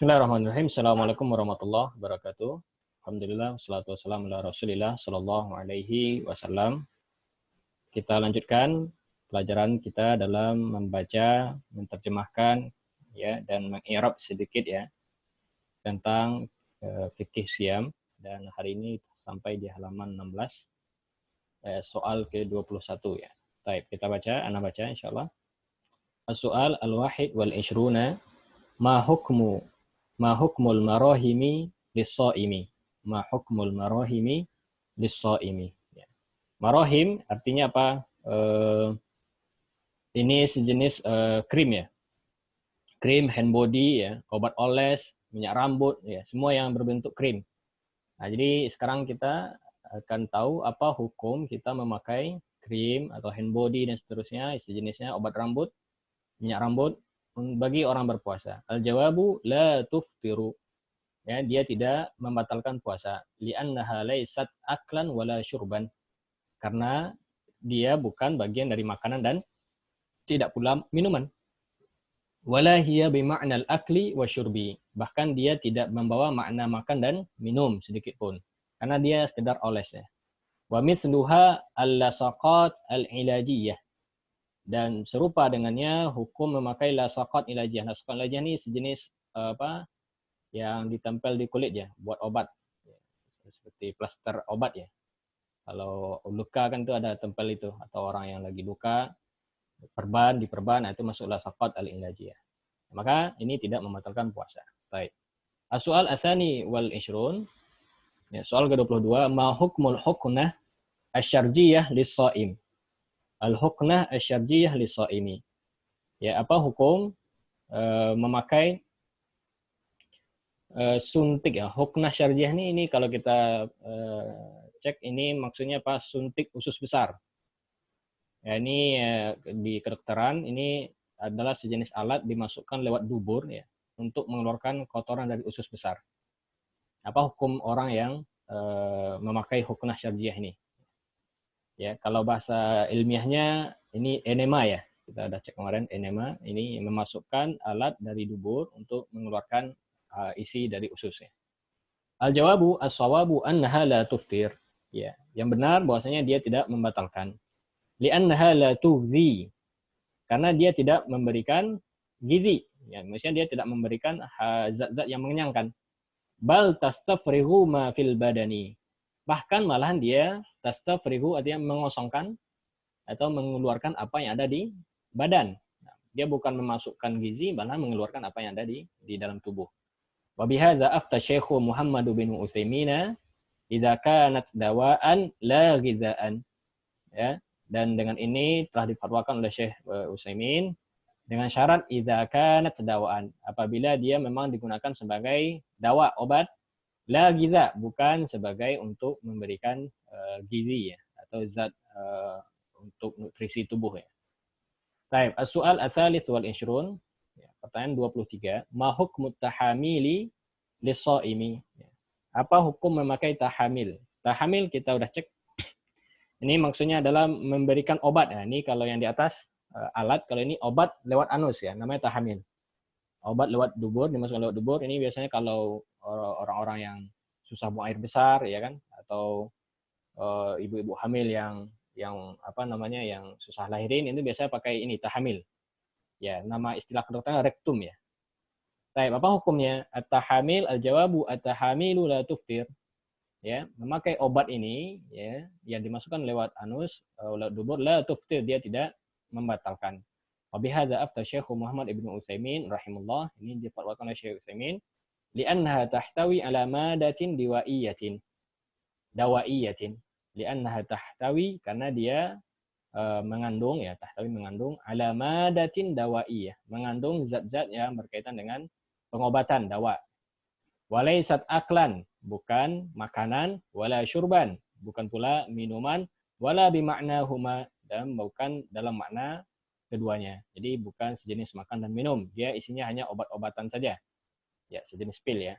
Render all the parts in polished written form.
Bismillahirrahmanirrahim. Assalamualaikum warahmatullahi wabarakatuh. Alhamdulillah, wassalatu wassalamu ala Rasulillah sallallahu alaihi wasallam. Kita lanjutkan pelajaran kita dalam membaca, menerjemahkan ya dan mengi'rab sedikit ya tentang fikih siam, dan hari ini sampai di halaman 16 soal ke-21 ya. Baik, kita baca, ana baca insyaallah. As-soal al-wahid wal ishruna ma hukmul marahimi lis-shaimi. Ma hukmul marahimi lis-shaimi. Ya. Marahim artinya apa? Ini sejenis krim ya. Krim, hand body ya, obat oles, minyak rambut ya, semua yang berbentuk krim. Nah, jadi sekarang kita akan tahu apa hukum kita memakai krim atau hand body dan seterusnya, sejenisnya obat rambut, minyak rambut bagi orang berpuasa. Al-jawabu la tuftiru. Ya, dia tidak membatalkan puasa. Li'annaha laysat aklan wala syurban. Karena dia bukan bagian dari makanan dan tidak pula minuman. Wala hiya bima'nal akli wa syurbi. Bahkan dia tidak membawa makna makan dan minum sedikit pun. Karena dia sekedar oles ya. Wa mithluha al-lasaqat al-ilajiyah. Dan serupa dengannya hukum memakai lasaqat ilajiyah. Lasaqat ilajiyah ini sejenis yang ditempel di kulit ya, buat obat. Seperti plaster obat ya. Kalau luka kan itu ada tempel itu, atau orang yang lagi luka, diperban, itu masuk lasaqat al-ilajiyah. Maka ini tidak membatalkan puasa. Baik. As-soal atsani wal ishrun. Ya, soal ke-22, ma hukmul huknah asyarjiyah lis-shaim. Al-huknah asyarjiyah lis-shaimi. Ya, apa hukum memakai suntik ya. Huknah syarjiyah ini kalau kita cek ini maksudnya apa? Suntik usus besar. Ya, ini di kedokteran ini adalah sejenis alat dimasukkan lewat dubur ya untuk mengeluarkan kotoran dari usus besar. Apa hukum orang yang memakai huknah syarjiyah ini? Ya, kalau bahasa ilmiahnya ini enema ya. Kita udah cek kemarin enema, ini memasukkan alat dari dubur untuk mengeluarkan isi dari ususnya. Al-jawabu as-shawabu annaha la tuftir. Ya, yang benar bahwasanya dia tidak membatalkan. Li'annaha la tughzi. Karena dia tidak memberikan gizi. Ya, maksudnya dia tidak memberikan zat-zat yang mengenyangkan. Bal tastafrihu ma fil badani. Bahkan malahan dia tastafrihu artinya mengosongkan atau mengeluarkan apa yang ada di badan. Nah, dia bukan memasukkan gizi, malah mengeluarkan apa yang ada di dalam tubuh. Wa bihadza afta Syekh Muhammad bin Utsaimin idza kanat dawaan la ghidhaan. Ya, dan dengan ini telah difatwakan oleh Syekh Utsaimin dengan syarat idza kanat dawaan, apabila dia memang digunakan sebagai dawa, obat, la ghidha, bukan sebagai untuk memberikan gizi ya atau zat untuk nutrisi tubuh ya. Baik, as-soal ats-tsalits wal 'ishrun. Pertanyaan 23, ma hukmut tahamili lis-shaimi? Apa hukum memakai tahamil? Tahamil kita udah cek. Ini maksudnya adalah memberikan obat ya. Ini kalau yang di atas alat, kalau ini obat lewat anus ya, namanya tahamil. Obat lewat dubur, dimasukkan lewat dubur. Ini biasanya kalau orang-orang yang susah buang air besar ya kan, atau ibu-ibu hamil yang susah lahirin, itu biasanya pakai ini tahamil. Ya, nama istilah kedokteran rektum ya. Baik, apa hukumnya? At-tahamil, al-jawabu at-tahamilu la tuftir. Ya, memakai obat ini ya yang dimasukkan lewat anus, lewat dubur, la tuftir, dia tidak membatalkan. Wa bihadza afta Syekh Muhammad ibnu Utsaimin rahimahullah, ini difatwakan oleh Syekh Utsaimin, li'annaha tahtawi ala madatin dawaiyatin. Li'annaha tahtawi, karena dia mengandung ya, tahtawi mengandung ala madatin dawaiyah, mengandung zat-zat yang berkaitan dengan pengobatan, dawa. Walaysat aklan, bukan makanan, wala syurban, bukan pula minuman, wala bima'nahuma, dan bukan dalam makna keduanya. Jadi bukan sejenis makan dan minum, dia isinya hanya obat-obatan saja. Ya, sejenis pil ya.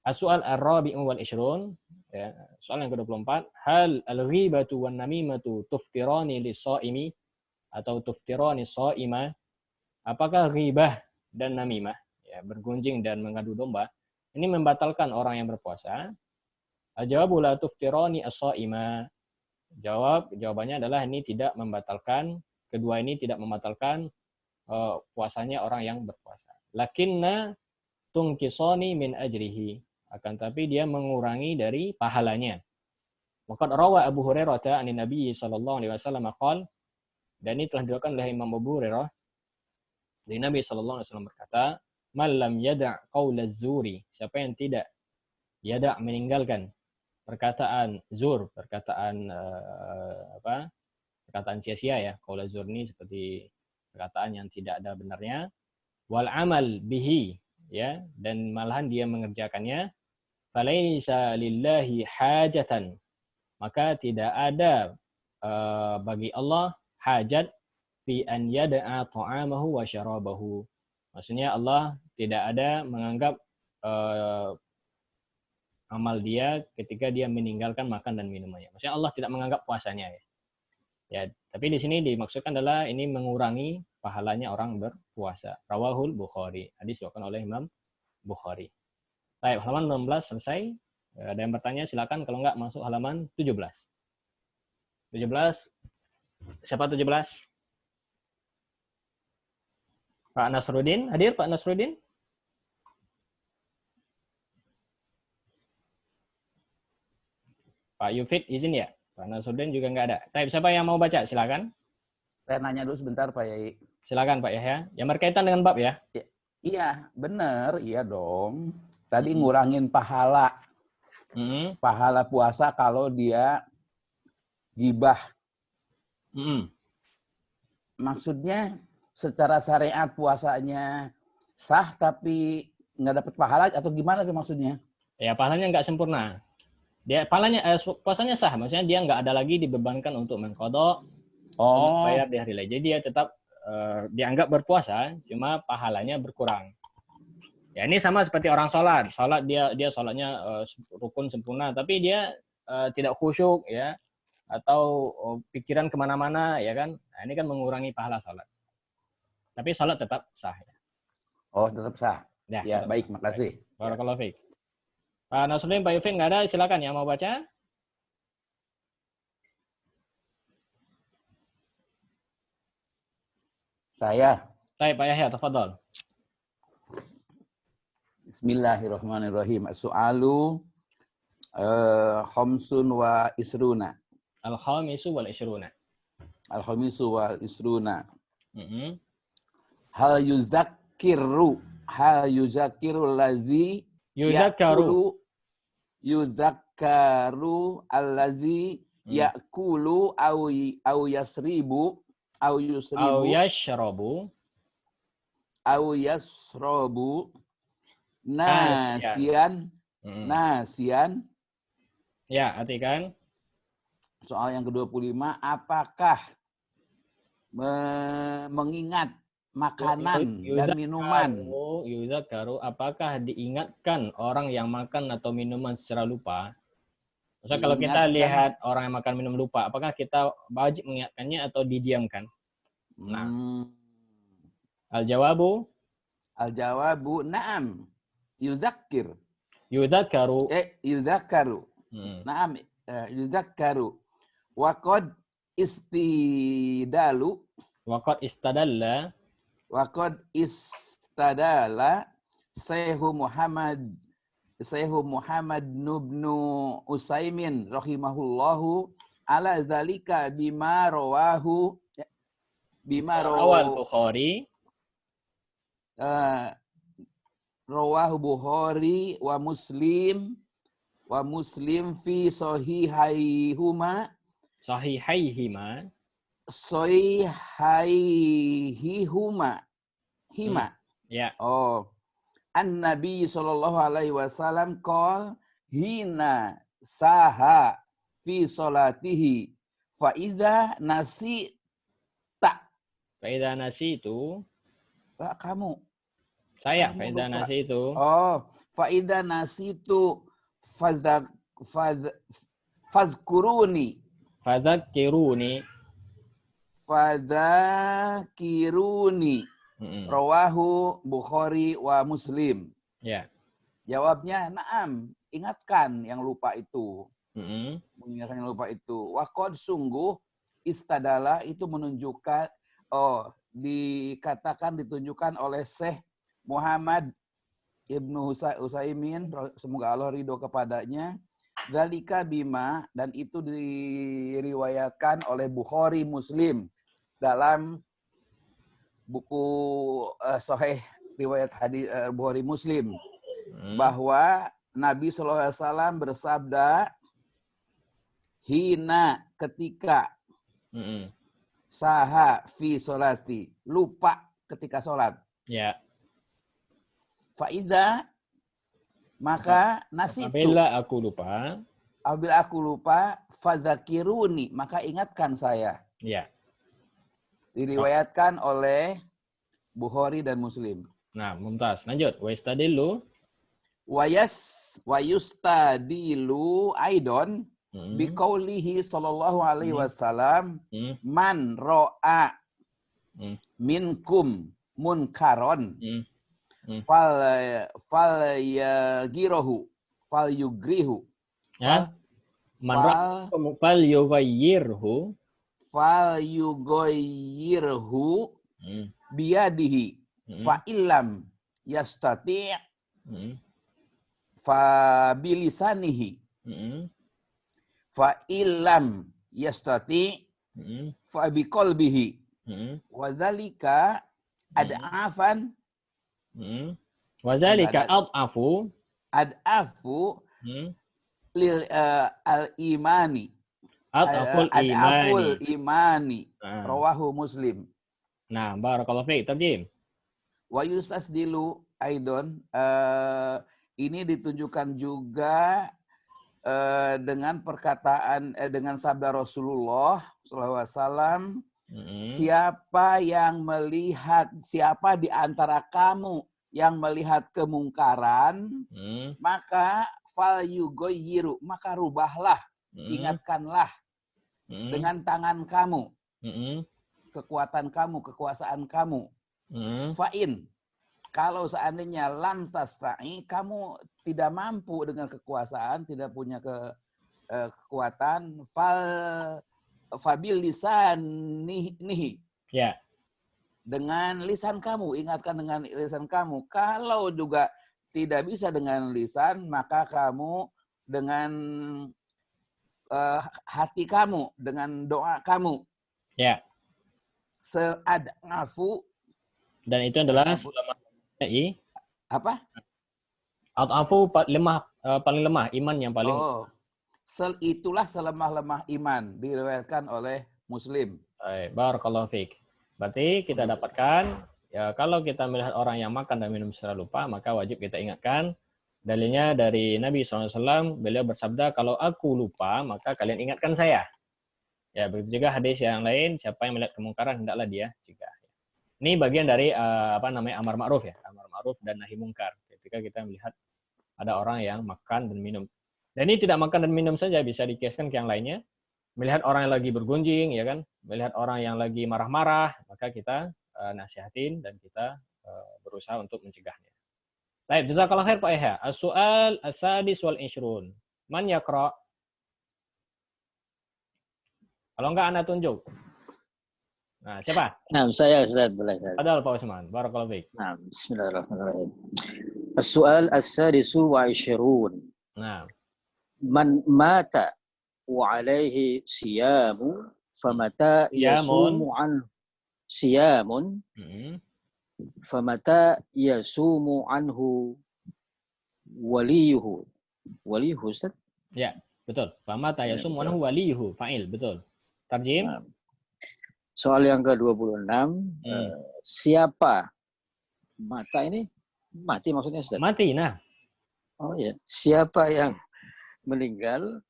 As-soal ar-rabi'u wal 'ishrun, ya, soal yang ke-24, hal al-ghibatu wan namimatu tuftirani lis-shaimi atau tuftirani shaima? Apakah ghibah dan namimah? Ya, ya, bergunjing dan mengadu domba, ini membatalkan orang yang berpuasa. Al-jawabu la tuftirani as-shaima. Jawabannya adalah ini tidak membatalkan, kedua ini tidak membatalkan puasanya orang yang berpuasa. Lakinna tungkisani min ajrihi. Akan tapi dia mengurangi dari pahalanya. Waqad rawa Abu Hurairah an Nabi sallallahu alaihi wasallam qala, dan ini telah diriwayatkan oleh Imam Abu Hurairah dari Nabi sallallahu alaihi wasallam berkata, "Man lam yada' qaulaz zuri." Siapa yang tidak yada' meninggalkan perkataan zur, perkataan perkataan sia-sia ya. Qaulaz zur ini seperti perkataan yang tidak ada benarnya. Wal amal bihi, ya, dan malahan dia mengerjakannya, falaisa lillahi hajatan, maka tidak ada bagi Allah hajat fi an yada'a ta'amahu wa syarabahu. Maksudnya Allah tidak ada menganggap amal dia ketika dia meninggalkan makan dan minumannya. Maksudnya Allah tidak menganggap puasanya ya. Ya, tapi di sini dimaksudkan adalah ini mengurangi pahalanya orang berpuasa. Rawahul Bukhari. Hadis diriwayatkan oleh Imam Bukhari. Baik, halaman 16 selesai. Ada yang bertanya silakan, kalau enggak masuk halaman 17. 17. Siapa 17? Pak Nasruddin, hadir Pak Nasruddin? Pak Yufid izin ya? Pak Nasruddin juga enggak ada. Baik, siapa yang mau baca silakan. Saya nanya dulu sebentar Pak Yai. Silakan Pak Yahya. Yang berkaitan dengan bab ya? Iya, benar, iya dong. Tadi ngurangin pahala. Pahala puasa kalau dia gibah. Maksudnya secara syariat puasanya sah tapi nggak dapat pahala atau gimana tuh maksudnya? Ya, pahalanya nggak sempurna. Dia puasanya sah, maksudnya dia nggak ada lagi dibebankan untuk mengqadha, bayar di hari lain. Jadi dia tetap dianggap berpuasa, cuma pahalanya berkurang. Ya, ini sama seperti orang sholat. Dia sholatnya rukun sempurna, tapi dia tidak khusyuk ya, atau pikiran kemana-mana ya kan. Nah, ini kan mengurangi pahala sholat. Tapi sholat tetap sah ya. Oh, tetap sah. Ya, baik, sah. makasih. Barakallahu fiik. Pak Nasruddin, Pak Yufin nggak ada, silakan yang mau baca. Saya. Baik, Pak Yahya, tafadhol. Bismillahirrahmanirrahim. As-su'alu khamsun wa isruna. Al-khamisu wal isruna. Al-khamisu wal isruna. Hal yuzakkiru allazi yuzakkaru allazi ya'kulu au yasribu au yashrabu nasian. Ya, artikan. Soal yang ke-25, apakah mengingat makanan dan minuman? Yuzakkaru, apakah diingatkan orang yang makan atau minuman secara lupa? Maksudnya kalau kita lihat orang yang makan minum lupa, apakah kita wajib mengingatkannya atau didiamkan? Nah, Al-jawabu na'am. Yuzakkaru. Na'am, yuzakkaru. Waqad istadalla Syekhu Muhammad ibnu Utsaimin rahimahullahu ala zalika bima rawal Bukhari rawahu Bukhari wa Muslim fi sahihaihima Ya. An-Nabi sallallahu alaihi wasallam qol hina saha fi salatihi fa idza itu kamu. Saya fa idza nasitu. Fa idza nasitu fadzkuruni. Rawahu Bukhari wa Muslim. Ya. Jawabnya, na'am, ingatkan yang lupa itu. Mengingatkan yang lupa itu. Waqad sungguh istadalah itu menunjukkan, ditunjukkan oleh Syekh Muhammad Ibnu Utsaimin, semoga Allah ridho kepadanya. Dzalika bima, dan itu diriwayatkan oleh Bukhari Muslim dalam buku Sahih riwayat hadis Bukhari Muslim, bahwa Nabi SAW bersabda, hina ketika saha fi sholati, lupa ketika sholat. Ya. Faida, maka nasitu. Apabila aku lupa, fadzakiruni, maka ingatkan saya. Ya. Diriwayatkan oleh Bukhari dan Muslim. Nah, mumtaz. Lanjut. Wa istadillu. Wa yustadilu aidon biqaulihi sallallahu alaihi wasallam, man ro'a minkum munkaron fal yugrihu. Ya. Man ro'a fal yughayyirhu biyadihi fa illam yastati' fa bilisanihi fa illam yastati' fa biqalbihi wa dzalika ad'afan ad'afu lil al-imani ad'aful imani. Rawahu Muslim. Nah, barakallahu fiik. Tarjim. Wa yustasdilu aidon, ini ditunjukkan juga dengan perkataan dengan sabda Rasulullah SAW, siapa di antara kamu yang melihat kemungkaran, maka fal yughayyiru, maka rubahlah, ingatkanlah dengan tangan kamu, kekuatan kamu, kekuasaan kamu. Fa'in, kalau seandainya lam tasta'i, kamu tidak mampu dengan kekuasaan, tidak punya kekuatan, fabil lisanihi. Ya. Dengan lisan kamu, ingatkan dengan lisan kamu. Kalau juga tidak bisa dengan lisan, maka kamu dengan hati kamu, dengan doa kamu. Ya. Sead'afu, dan itu adalah apa? Ad'afu paling lemah, iman yang paling. Itulah selemah-lemah iman, diriwayatkan oleh Muslim. Barakallahu fiik. Berarti kita dapatkan, ya, kalau kita melihat orang yang makan dan minum secara lupa, maka wajib kita ingatkan. Dalilnya dari Nabi SAW, beliau bersabda, kalau aku lupa, maka kalian ingatkan saya. Ya, begitu juga hadis yang lain, siapa yang melihat kemungkaran, hendaklah dia cegah. Ini bagian dari amar ma'ruf ya, amar ma'ruf dan nahi mungkar. Ketika kita melihat ada orang yang makan dan minum. Dan ini tidak makan dan minum saja, bisa dikiaskan ke yang lainnya. Melihat orang yang lagi bergunjing, ya kan, melihat orang yang lagi marah-marah, maka kita nasihatin dan kita berusaha untuk mencegahnya. Baik, jazakallahu khair Pak Eha. As-su'al as-sadis wal ishrun. Man yaqra? Kalau enggak Anda tunjuk. Nah, siapa? Nah, saya Ustaz, boleh. Padahal Pak Usman. Barakallahu fiik. Nah, bismillahirrahmanirrahim. As-su'al as-sadisu wa ishrun. Nah. Man mata wa alaihi siyamu famata yasumu an siyamun famata yasumu anhu waliyuhu. Waliyuhu Ustaz? Ya, betul. Famata yasumu anhu waliyuhu. Fa'il, betul. Tarjim. Nah. Soal yang ke-26, siapa mata ini? Mati maksudnya Ustaz? Mati, nah. Oh ya, siapa yang meninggal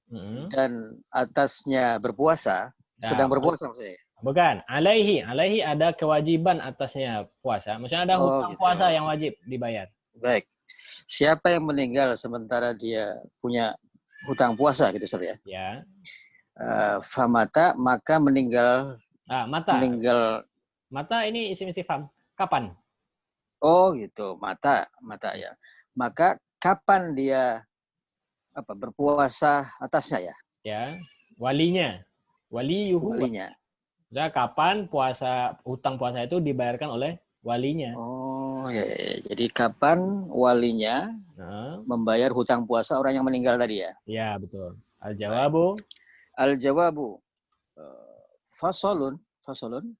dan atasnya berpuasa, sedang berpuasa maksudnya? Bukan, alaihi ada kewajiban atasnya puasa. Maksudnya ada hutang puasa yang wajib dibayar. Baik. Siapa yang meninggal sementara dia punya hutang puasa gitu Ustaz ya? Ya. Famata, maka meninggal. Mata. Meninggal. Mata ini isim istifham. kapan? Oh gitu, mata ya. Maka kapan dia berpuasa atasnya ya? Ya, walinya. Walinya. Ya, kapan hutang puasa itu dibayarkan oleh walinya. Oh ya. Jadi kapan walinya membayar hutang puasa orang yang meninggal tadi ya? Ya, betul. Al-jawabu. Al-jawabu. Fasolun.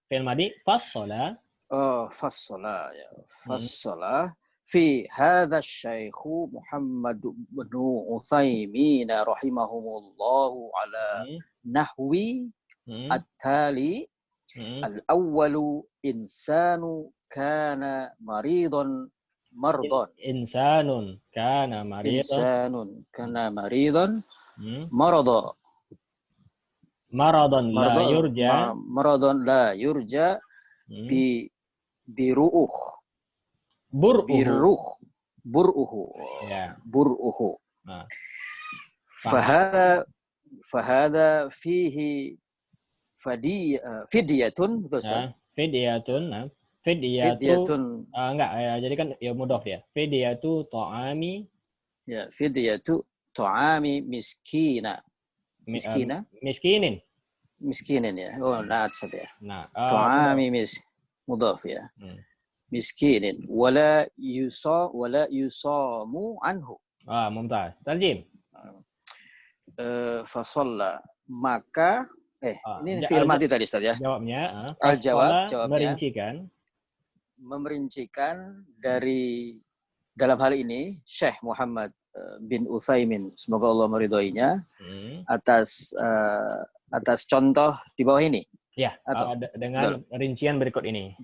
Fi'il madi fasola. Fasola ya. Fasola. Fi hadha syaikhu Muhammad bin Utsaimin rahimahumullahu ala nahwi at-tali. Al-awwalu insanu kana maridun mardon. Insanun kana maridun marada. Maradon la yurja biru'uh. Bur'uhu. Ya. Bur'uhu. Nah. Fahada fihi fidyatun. Fidyatun. Enggak, jadi kan ya mudhof ya. Fidyatu ta'ami. Ya, fidyatu ta'ami miskina. Miskinin ya. Oh, naat saja. Nah, ta'ami mudhof ya. Miskinin wala yusamu anhu. Mumtaz. Tarjim. Fasalla, maka ini fi'il madi tadi Ustaz ya. Jawabnya jawabnya memerincikan dari dalam hal ini Syekh Muhammad bin Utsaimin, semoga Allah meridhoinya, atas contoh di bawah ini. Ya, dengan rincian berikut ini.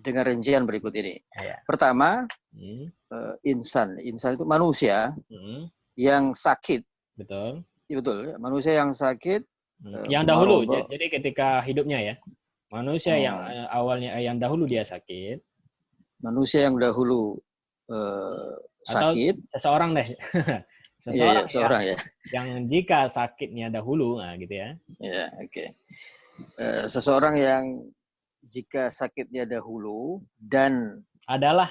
Ya. Pertama, insan itu manusia yang sakit. Betul. Ya, betul. Manusia yang sakit. Yang dahulu. Jadi ketika hidupnya ya, manusia yang awalnya yang dahulu dia sakit. Manusia yang dahulu sakit. Atau seseorang deh. seseorang ya. Yang jika sakitnya dahulu, gitu ya. Ya, oke. Seseorang yang jika sakitnya dahulu dan adalah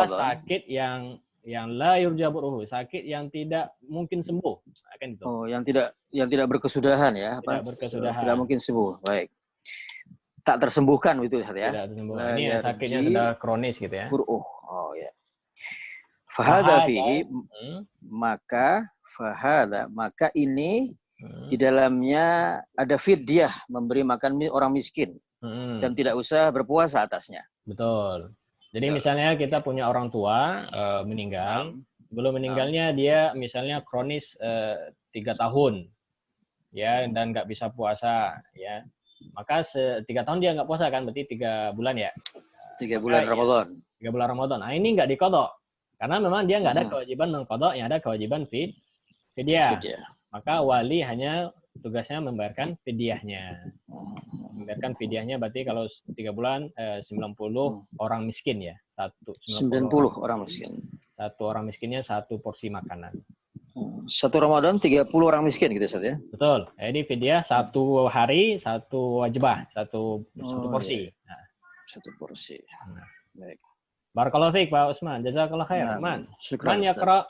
sakit yang la yurja buruhu, sakit yang tidak mungkin sembuh, kan itu. Oh, yang tidak berkesudahan ya, tidak mungkin sembuh. Baik. Tak tersembuhkan itu ya. Tidak tersembuhkan. Ini sakitnya sudah kronis gitu ya. Oh ya. Fahada fihi, maka ini di dalamnya ada fidyah, memberi makan orang miskin dan tidak usah berpuasa atasnya. Betul. Jadi misalnya kita punya orang tua meninggal, belum meninggalnya dia misalnya kronis 3 tahun, ya, dan nggak bisa puasa, ya, maka 3 tahun dia nggak puasa kan, berarti 3 bulan ya. 3 bulan Ramadan. 3 bulan Ramadan. Nah ini nggak dikodok, karena memang dia nggak ada kewajiban mengkodok, yang ada kewajiban fidyah. Maka wali hanya tugasnya membayarkan fidyahnya. Membayarkan fidyahnya berarti kalau 3 bulan 90 orang miskin ya. 90 orang miskin. 1 orang miskinnya 1 porsi makanan. 1 Ramadan 30 orang miskin gitu Ustaz ya. Betul. Jadi fidyah 1 hari 1 wajibah, 1 porsi. Iya. Nah. 1 porsi. Baik. Barakallahu fiik Pak Usman. Jazakallahu khair. Man yaqra.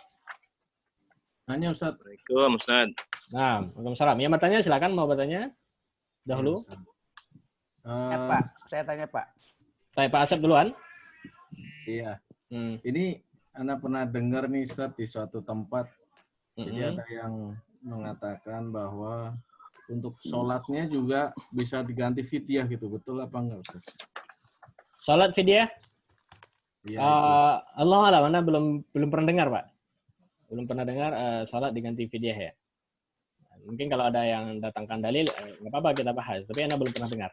Nanya Ustaz. Waalaikumsalam Ustaz. Nah, waalaikumsalam. Ya, bertanya silakan, mau bertanya dahulu. Pak, saya tanya Pak. Pak Asep duluan. Iya. Ini Anda pernah dengar nih Ustaz di suatu tempat. Jadi ada yang mengatakan bahwa untuk sholatnya juga bisa diganti fidyah gitu. Betul apa enggak Ustaz? Sholat fidyah? Iya. Allah alam, Anda belum pernah dengar Pak. Belum pernah dengar sholat diganti fidyah ya. Mungkin kalau ada yang datangkan dalil, nggak apa-apa kita bahas. Tapi Anda belum pernah dengar.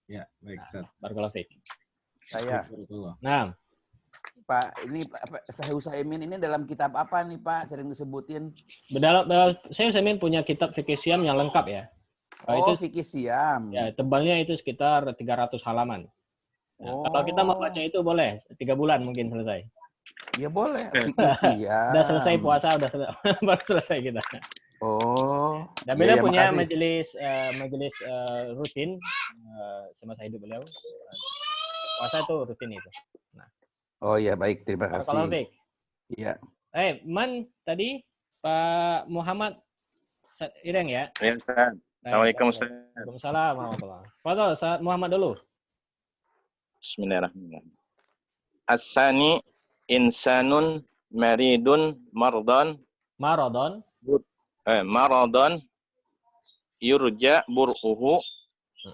Ya, baik. Barakallahu fiik. Saya. Nah, Pak, ini Syekh Utsaimin ini dalam kitab apa nih Pak? Sering disebutin. Syekh Utsaimin punya kitab fikih Syam yang lengkap ya. Itu fikih Syam. Ya, tebalnya itu sekitar 300 halaman. Nah, kalau kita mau baca itu boleh 3 bulan mungkin selesai. Ya boleh. Fikih Syam. Udah selesai puasa, baru selesai kita. Oh. Dan beliau punya majelis rutin semasa hidup beliau. puasa itu rutin itu. Nah. Oh ya, baik, terima Kalau kasih. Iya. Man tadi Pak Muhammad Ireng ya? Ya, Ustaz. Assalamualaikum, Ustaz. Waalaikumsalam warahmatullahi wabarakatuh. Fadhol, Ustaz Muhammad dulu. Bismillahirrahmanirrahim. As-sani insanun maridun mardan yurja bur'uhu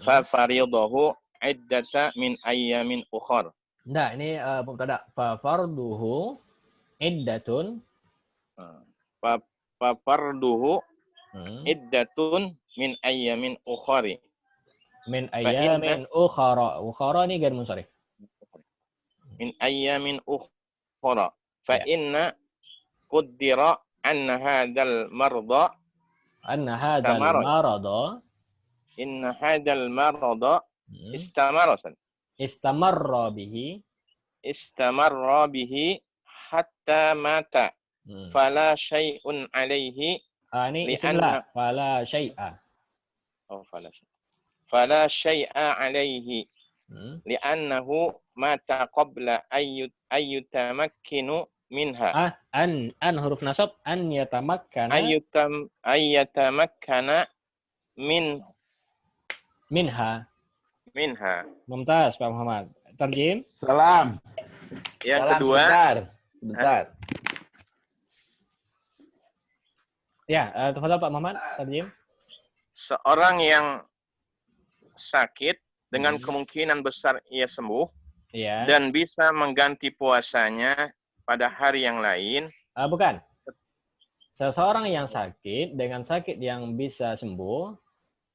fa faridahu iddata min ayyamin ukhar. Nah, ini mubtada. Fa farduhu iddatun fa farduhu iddatun min ayyamin ukhari. Min ayyamin ukhara. Ukhara ini gan munsharif. Min ayyamin ukhara. Fa inna qaddara anna hadzal marda istamarra bihi hatta mata. Fala syai'un alaihi. Ini istilah fala syai'a. Oh, fala syai'a alaihi. Li'annahu mata qabla ayyutamakkinu minha. An huruf nasab an yatamakkana. Ayyatamakkana minha. Mumtaz Pak Muhammad. Tarjim. Salam. Yang Salam, kedua. Bentar. Ya, tafadhol Pak Muhammad. Tarjim. Seorang yang sakit dengan kemungkinan besar ia sembuh dan bisa mengganti puasanya pada hari yang lain. Bukan. Seseorang yang sakit dengan sakit yang bisa sembuh,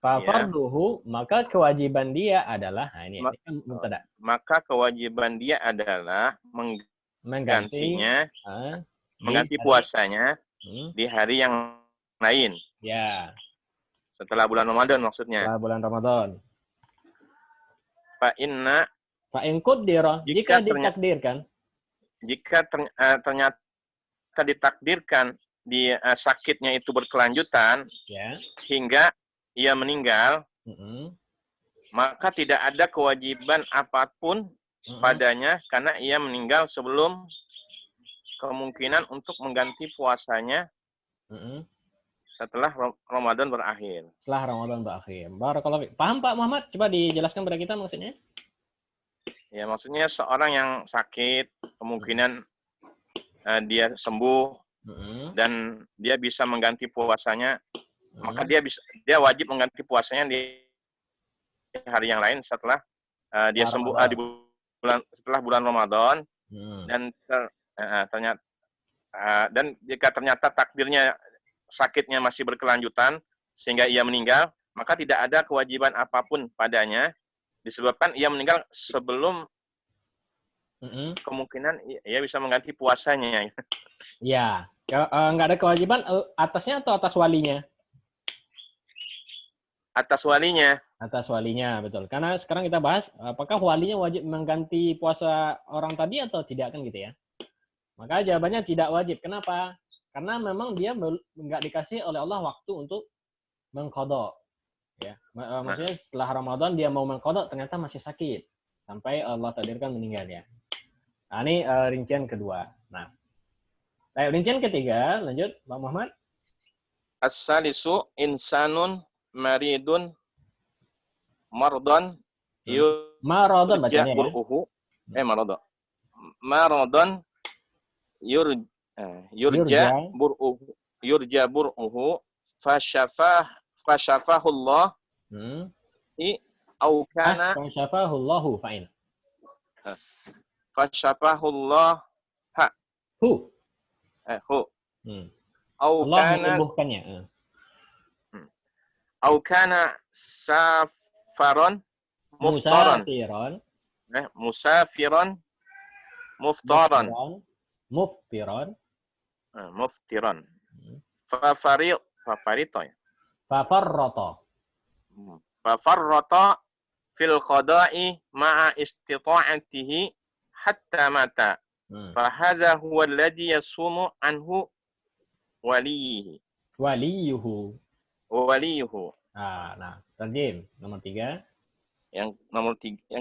fafarduhu, maka kewajiban dia adalah, ini kan mubtada. Maka kewajiban dia adalah mengganti puasanya di hari yang lain. Ya. Setelah bulan Ramadan maksudnya. Setelah bulan Ramadan. Fa in qaddara, jika ditakdirkan. Jika ternyata ditakdirkan di sakitnya itu berkelanjutan hingga ia meninggal, maka tidak ada kewajiban apapun padanya karena ia meninggal sebelum kemungkinan untuk mengganti puasanya setelah Ramadan berakhir. Setelah Ramadan berakhir. Barakallahu fiik. Paham Pak Muhammad? Coba dijelaskan kepada kita maksudnya. Ya, maksudnya seorang yang sakit, kemungkinan dia sembuh dan dia bisa mengganti puasanya, maka dia wajib mengganti puasanya di hari yang lain setelah dia sembuh setelah bulan Ramadan dan dan jika ternyata takdirnya sakitnya masih berkelanjutan sehingga ia meninggal, maka tidak ada kewajiban apapun padanya disebabkan ia meninggal sebelum kemungkinan ia bisa mengganti puasanya. Ya, nggak ada kewajiban atasnya atau atas walinya? Atas walinya. Atas walinya, betul. Karena sekarang kita bahas apakah walinya wajib mengganti puasa orang tadi atau tidak, kan gitu ya. Maka jawabannya tidak wajib. Kenapa? Karena memang dia nggak dikasih oleh Allah waktu untuk mengqadha. Ya, maksudnya setelah Ramadan dia mau mengqadha ternyata masih sakit sampai Allah takdirkan meninggal ya. Nah, ini rincian kedua. Nah, rincian ketiga, lanjut Pak Muhammad. As-salisu insanun maridun mardan maradun bacanya ya. Maradun yurja bur'uhu fashafahullah au kana fashafahullahu fa'in fashafahullah hu au kana safaron muftaran muftiran fafarrata fil qada'i ma'a istita'atihi hatta mata. Fahadha huwa alladhi yasumu anhu waliyuhu. Nah, tarjim nomor 3. Yang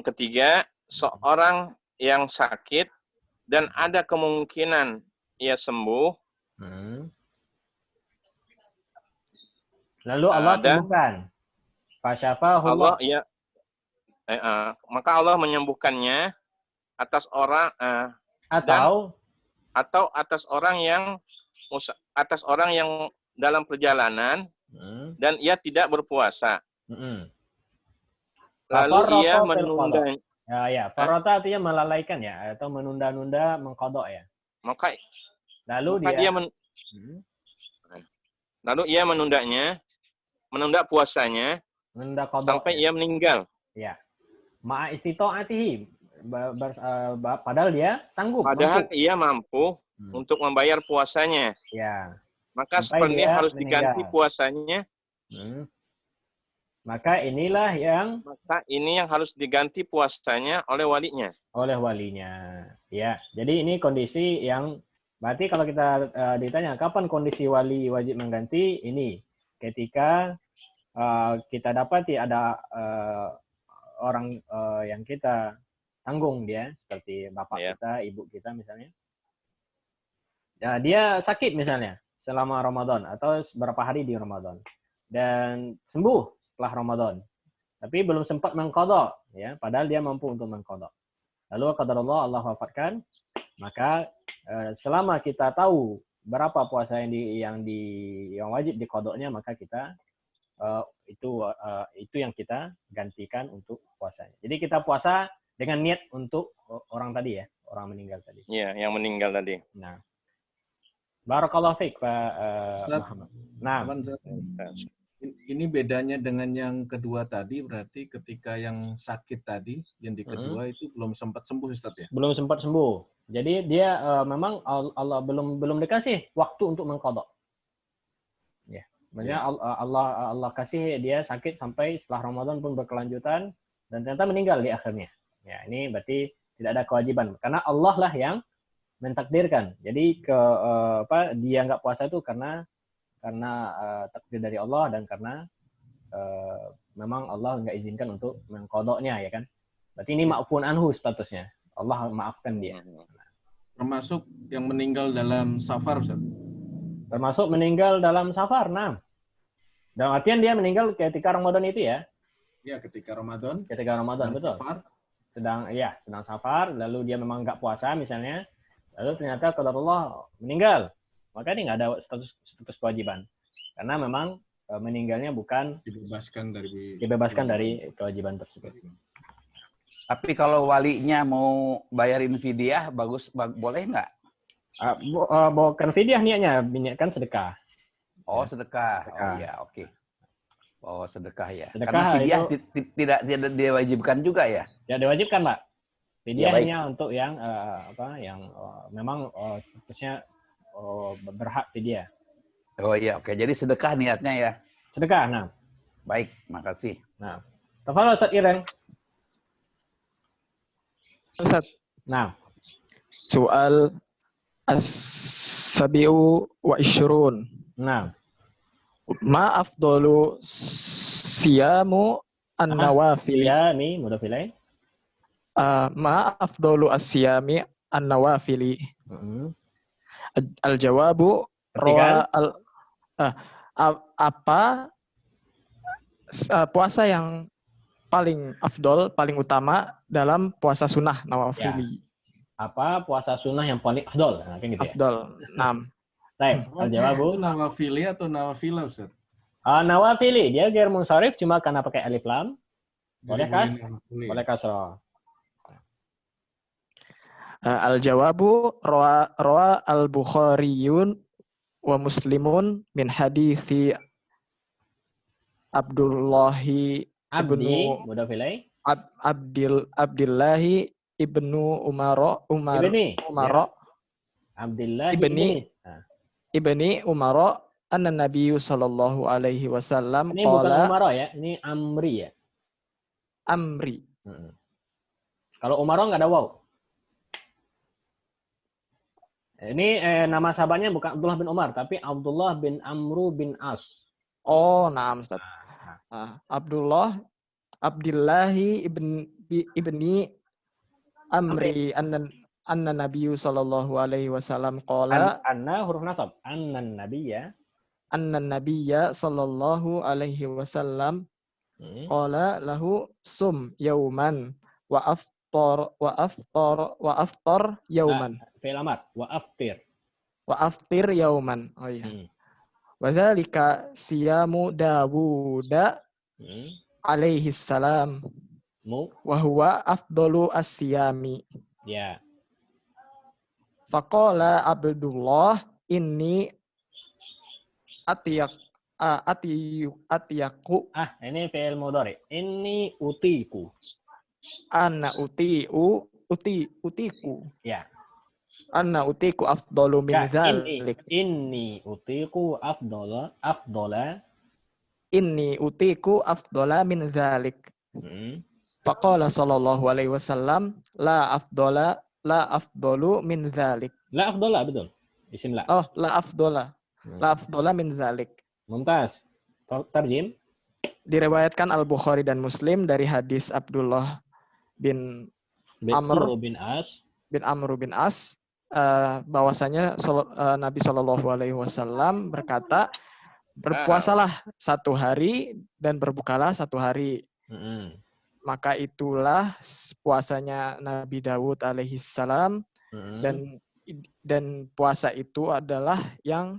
ketiga, seorang yang sakit dan ada kemungkinan ia sembuh. Lalu Allah sembuhkan. Allah maka Allah menyembuhkannya atas orang atau atas orang yang dalam perjalanan dan ia tidak berpuasa. Lalu ia menunda. Farota artinya melalaikan ya, atau menunda-nunda, mengqadha ya. Lalu ia menunda puasanya sampai ia meninggal. Ya. Ma'a istita'atihi. Padahal dia sanggup. Ia mampu untuk membayar puasanya. Ya. Maka sepertinya harus diganti puasanya. Maka ini yang harus diganti puasanya oleh walinya. Ya. Jadi ini kondisi yang berarti kalau kita ditanya kapan kondisi wali wajib mengganti, ini ketika kita dapati ada orang yang kita tanggung dia, seperti bapak kita, ibu kita misalnya. Ya, dia sakit misalnya selama Ramadan atau beberapa hari di Ramadan dan sembuh setelah Ramadan, tapi belum sempat mengqadha ya, padahal dia mampu untuk mengqadha. Lalu qadarullah Allah wafatkan, maka selama kita tahu berapa puasa yang wajib diqadhanya, maka kita itu yang kita gantikan untuk puasanya. Jadi kita puasa dengan niat untuk orang tadi ya, orang meninggal tadi. Iya, yang meninggal tadi. Nah, barakallahu fiik Pak Muhammad. Nah, ini bedanya dengan yang kedua tadi, berarti ketika yang sakit tadi, yang di kedua itu belum sempat sembuh Ustaz ya? Belum sempat sembuh. Jadi dia memang Allah belum dikasih waktu untuk mengqadha. Ya. Maksudnya Allah kasih dia sakit sampai setelah Ramadan pun berkelanjutan dan ternyata meninggal di akhirnya. Ya, ini berarti tidak ada kewajiban karena Allah lah yang mentakdirkan. Jadi dia nggak puasa itu karena takdir dari Allah dan karena memang Allah nggak izinkan untuk mengqadhanya ya kan. Berarti ini ma'fun anhu statusnya. Allah maafkan dia. Termasuk yang meninggal dalam safar Ustaz. Termasuk meninggal dalam safar, nah. Dalam artian dia meninggal ketika Ramadan itu ya? Iya, ketika Ramadan. Ketika Ramadan, betul. Safar. Sedang safar, lalu dia memang nggak puasa misalnya, lalu ternyata qadarullah meninggal. Maka ini nggak ada status kewajiban. Karena memang meninggalnya bukan dibebaskan dari kewajiban tersebut. Tapi kalau walinya mau bayarin fidyah, boleh nggak? Bukan fidyah niatkan sedekah. Oh, sedekah. Oh iya, oke. Oh, sedekah ya. Sedekah karena fidyah tidak diwajibkan juga ya? Tidak diwajibkan, Pak. Fidyah hanya untuk yang memang statusnya berhak fidyah. Oh iya, oke. Jadi sedekah niatnya ya. Sedekah, nah. Baik, makasih. Nah, tafadhol Ustaz Ireng. Ustaz. Nah. Soal as-sabi'u wa isyrun. Nah. Ma afdalu siyamu an-nawafil. Siyami mudafilai. Ma afdalu as-siyami an-nawafili. Al-jawabu apa puasa yang paling afdol, paling utama dalam puasa sunnah nawafili. Ya. Apa puasa sunnah yang paling afdol? Nah, kayak gitu afdol. Ya? 6. Baik, al-jawabu. Itu nawafili atau nawafila, Ustaz? Nawafili, dia ghair munsharif cuma karena pakai alif lam. Boleh kasrah. Al-jawabu rawa al-Bukhariyun wa Muslimun min hadithi Abdullahi ibnu Abdillahi ibnu Umaro ibni Umaro anna Nabi sallallahu alaihi wasallam ini bukan Umaro ya, ini Amri ya. Amri. Kalau Umaro nggak ada waw. Ini nama sahabatnya bukan Abdullah bin Umar, tapi Abdullah bin Amru bin As. Oh, nah, Ustaz. Abdillahi ibni amri anna nabiyyu sallallahu alaihi wasallam qala anna huruf nasab. Anna nabiyya sallallahu alaihi wasallam qala lahu sum yauman wa aftar yauman. Fi'il amar wa aftir yauman. Oh iya. Wa dzalika siyamu Dawuda alaihi salam. Wa huwa afdalu as-siyami. Ya. Faqala Abdullah inni atiyaku. Ini fi'il mudhari. Inni utiku. Ana utiku. Ya. Ana utiku afdalu min dzalik. Inni utiku afdala. Inni utiku afdala min dzalik. Faqala sallallahu alaihi wasallam la afdalu min dzalik. La afdala, betul. Isim la. Oh, la afdala. La afdala min dzalik. Mumtaz. Tarjim. Diriwayatkan Al-Bukhari dan Muslim dari hadis Abdullah bin Amr bin As bahwasanya Nabi Shallallahu alaihi wasallam berkata, berpuasalah 1 hari dan berbukalah 1 hari. Maka itulah puasanya Nabi Dawud alaihi salam, dan puasa itu adalah yang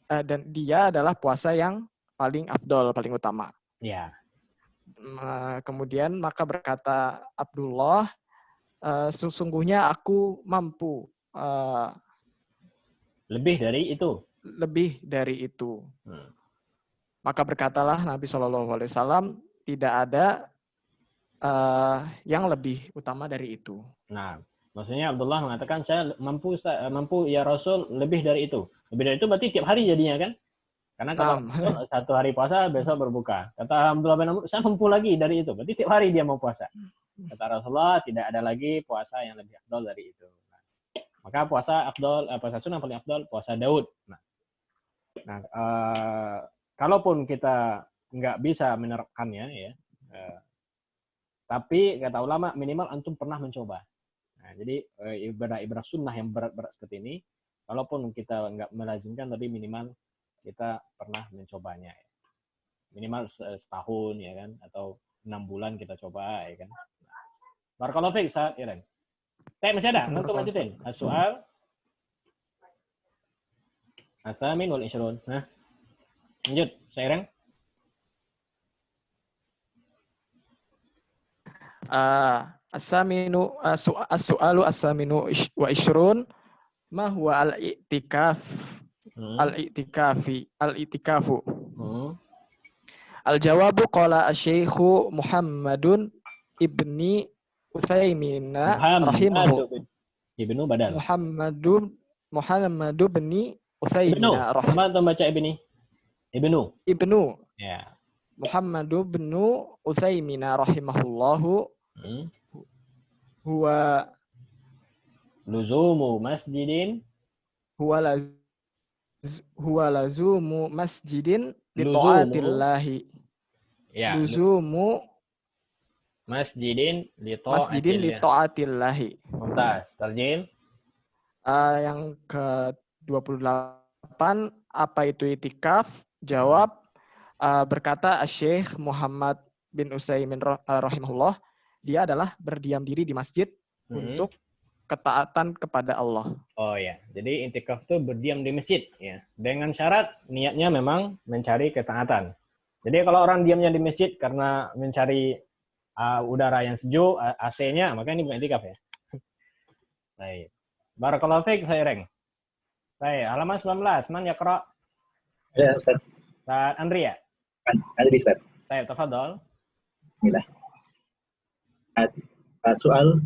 dan dia adalah puasa yang paling afdol, paling utama. Ya. Kemudian maka berkata Abdullah, sesungguhnya aku mampu lebih dari itu. Maka berkatalah Nabi SAW, tidak ada yang lebih utama dari itu. Nah, maksudnya Abdullah mengatakan, saya mampu ya Rasul lebih dari itu. Lebih dari itu berarti tiap hari jadinya kan? Karena kalau 1 hari puasa, besok berbuka. Kata Abdullah bin Amr, saya mampu lagi dari itu. Berarti tiap hari dia mau puasa. Kata Rasulullah, tidak ada lagi puasa yang lebih afdol dari itu. Maka puasa sunnah paling afdol, puasa Daud. Nah, kalaupun kita nggak bisa menerapkannya, ya, tapi kata ulama minimal antum pernah mencoba. Nah, jadi ibadah sunnah yang berat-berat seperti ini, kalaupun kita nggak melazimkan, tapi minimal kita pernah mencobanya. Ya. Minimal setahun, ya kan, atau 6 bulan kita coba, ya kan. Barakallahu fiik, Ustaz Iren. Masih ada, nanti lanjutin. As-soal As-samin wal 20. Nah, lanjut, Ustaz Iren. As-saminu as-su'alu as-saminu wa 20 ma huwa al-i'tikaf. Al-i'tikafu. Al-jawabu qala asy-syaikhu Muhammadun ibni Utsaimin rahimahu. Ibnu badal. Muhammadu bin Utsaimin rahimahu. Apa baca ibni? Ibnu. Ya. Muhammadu bin Utsaimin rahimahullahu. Huwa luzumu masjidin. Huwa lazumu masjidin li ta'atillahi. Ya. Luzumu masjidin li ta'atillahi. Mumtaz. Tarjim. Yang ke-28, apa itu itikaf? Jawab, berkata Syekh Muhammad bin Utsaimin rahimahullah, dia adalah berdiam diri di masjid untuk ketaatan kepada Allah. Oh ya, jadi itikaf itu berdiam di masjid, ya. Dengan syarat niatnya memang mencari ketaatan. Jadi kalau orang diamnya di masjid karena mencari udara yang sejuk, AC-nya, maka ini bukan itikaf, ya. Baik. Barakallahu fiik, saya Reng. Baik, halaman 19. Man yaqra? Ya, Ustaz. Ustaz Andri ya? Andri, Ustaz. Baik, tafadhol. Bismillah. Soal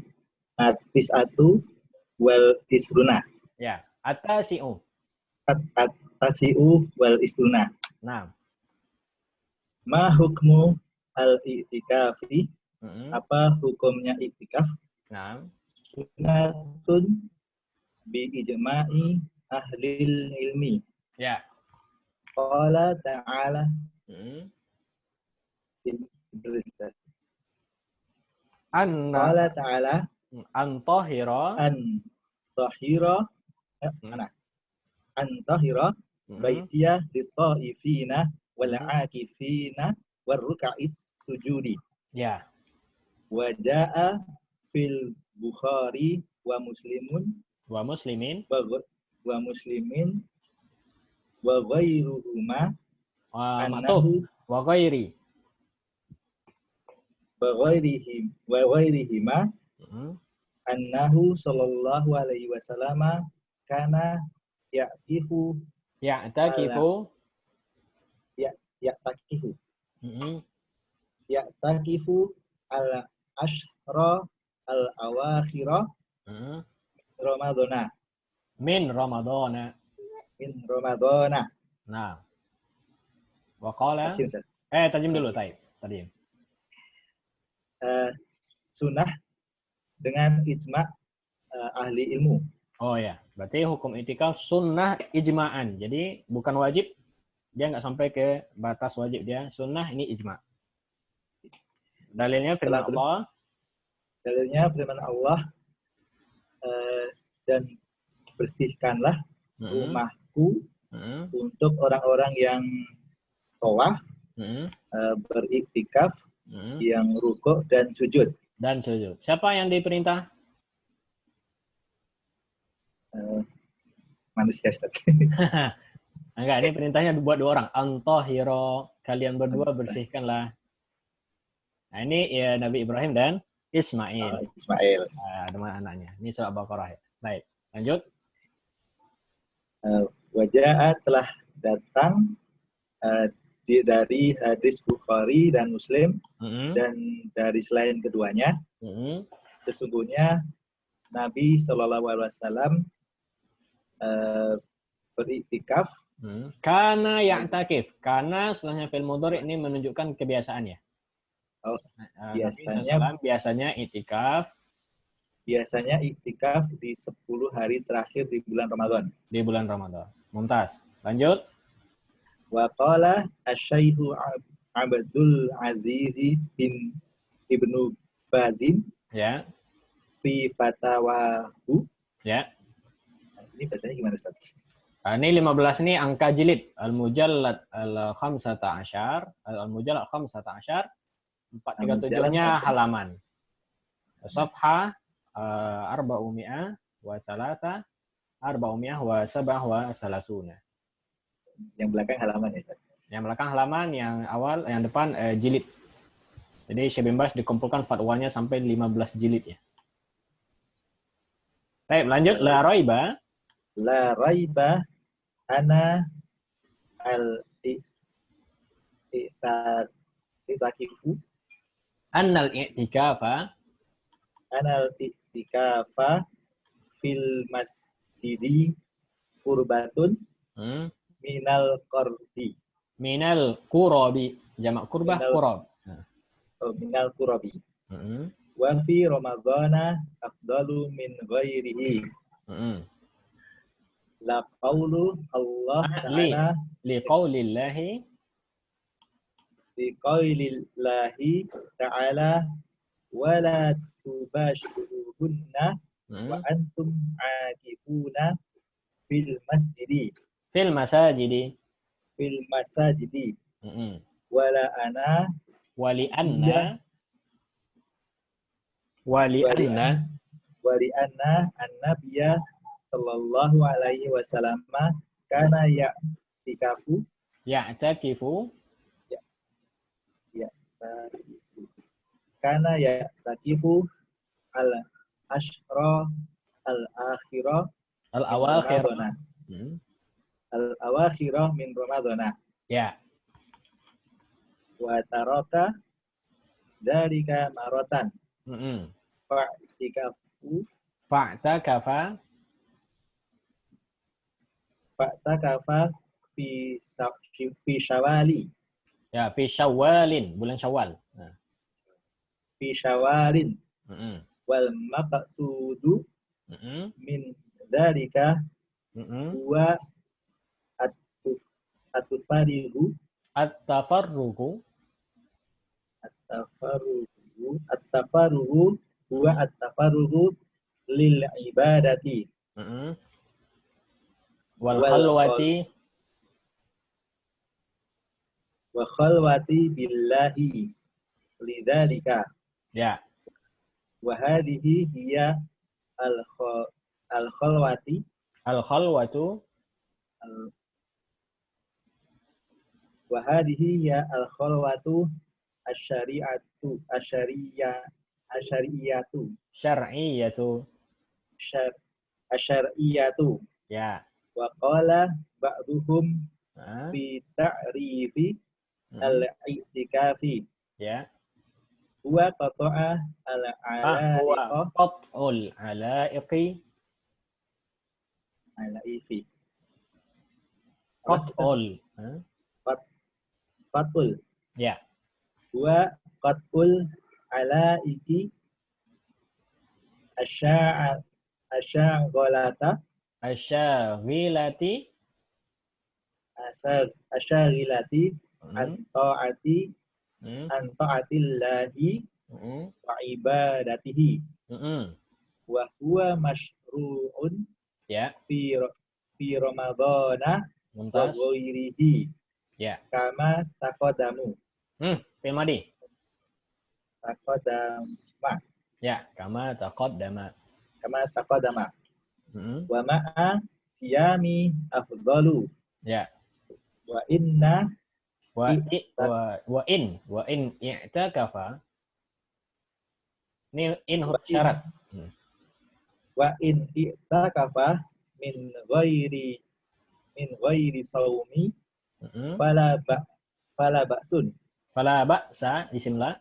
at-tis'atu wal isruna. Ya, at-tasi'u. At-tasi'u wal isruna. Nah. Ma hukmu al-i'tikafi? Apa hukumnya i'tikaf? Nah. Sunnatun bi ijma'i ahlil ilmi. Ya. Qala ta'ala. Anna. Qala ta'ala. Antahira. Antahira. Mana? Antahira baitiyah lit-ta'ifina wal 'akifina war ruk'is sujudi. Ya. Wa jaa'a fil Bukhari wa Muslimin wa ghairuhuma annahu wa ghairihima annahu sallallahu alaihi wasallam kana ya'takifu al ashra al awakhirah Ramadana. Min Ramadana. Nah. Wa qala. Tajim dulu, Tajim. Sunnah dengan ijma' ahli ilmu. Oh ya, berarti hukum i'tikaf sunnah ijma'an. Jadi bukan wajib, dia nggak sampai ke batas wajib dia. Sunnah ini ijma'. Dalilnya firman Allah. Dalilnya firman Allah, dan bersihkanlah rumahku untuk orang-orang yang tawaf, beriktikaf, yang rukuk dan sujud. Siapa yang diperintah? Manusia, Ustaz. Enggak, ini perintahnya buat 2 orang. Antahiro, kalian berdua bersihkanlah. Nah, ini ya Nabi Ibrahim dan Ismail. Ada anaknya. Ini surah Al-Baqarah ya. Baik, lanjut. Wajah telah datang dari hadis Bukhari dan Muslim dan dari selain keduanya. Sesungguhnya Nabi Shallallahu Alaihi Wasallam beriktikaf. Karena ya'takif. Karena setelahnya fi'il mudhari ini menunjukkan kebiasaannya. Biasanya iktikaf. Biasanya iktikaf di 10 hari terakhir di bulan Ramadan. Mumtaz. Lanjut. Wa qala asy-syaikhu Abdul Aziz bin Ibnu Bazin. Ya. Fi fatawahu. Ya. Ini bacanya gimana, Ustaz? Ini 15 ini angka jilid. Al-Mujallad al-Khamsata Asyar. Al-Mujallad al-Khamsata Asyar. 437-nya halaman. Safha 400 wa 3 400 wa 7 wa 30. Yang belakang halaman ya, Ustaz? Yang belakang halaman, yang awal, yang depan jilid. Jadi Syekh bin Baz dikumpulkan fatwanya sampai 15 jilid ya. Baik, lanjut. La raiba ana al-i'tikafu annal i'tikafa fil masjidi qurbatun minal qurabi jamak qurbah qurab. Minal qurabi. Wa fi ramadhana afdalu min ghairihi. La qaulu Allah ta'ala li qaulillahi ta'ala wa la tubashiruhunna wa antum aakifuna fil masajidi wala anna an-nabiyya sallallahu alaihi wasallam kana ya'takifu al-ashra al-awakhirah min Ramadana. Ya. Wa taraka dzalika maratan. Fa'takafa fi syawali. Ya, fi syawalin, bulan Syawal. Fi syawalin. Wal maqsudu min dzalika huwa at-tafarruqu huwa at-tafarrugu lil ibadati Wal khalwati wa khalwati billahi lidzalika. Ya. Wa hadhihi hiya al-khalwati Al-khalwatu wa hadhihi hiya al-khalwatu asy-syari'atu syar'iyyatu. asyariyatu. Ya. Wa qala ba'duhum fi ta'rifi al-i'tikafi. Ya. Huwa qata'a al-ala'iqa Qat'ul ala'iqi. ala'ifi. Qat'ul. Qatul. Ya. Huwa qatul ala'iqi asyaghalata Asyaghilati. asyagilati an ta'atillahi wa ibadatihi. Wa huwa masyru'un Ya. fi ramadhana wa Mumtaz. ghairihi Ya. kama taqaddamu. Filmadi. Taqaddama. Ya, kama taqaddama. Wa ma'a siyami afdalu. Ya. Wa inna Wa in i'takafa. Ini in huruf syarat. wa in i'takafa min ghairi saumi fala ba'sun. Fala ba'sa isim la.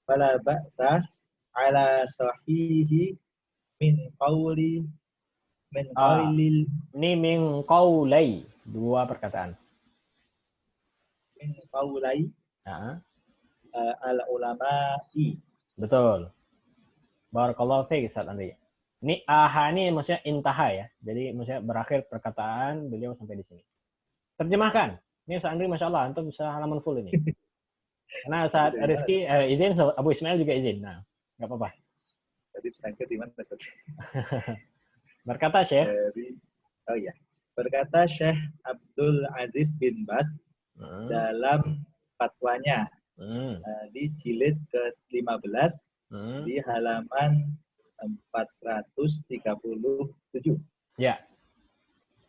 Fala ba'sa ala sahihi min qaulil Ini min qaulai, dua perkataan. min qaulai al ulama'i. Betul. Barakallahu fiik Ustaz Andri. Ini aha ini maksudnya intaha ya. Jadi maksudnya berakhir perkataan beliau sampai di sini. Terjemahkan. Ini Ustaz Andri Masya Allah, antum bisa halaman full ini. Karena saat Rizky izin, Abu Ismail juga izin. Nah, nggak apa-apa. Tadi terangkat di mana Ustaz? Berkata Syekh. Berkata Syekh Abdul Aziz bin Bas dalam fatwanya di jilid ke-15 di halaman 437. Ya.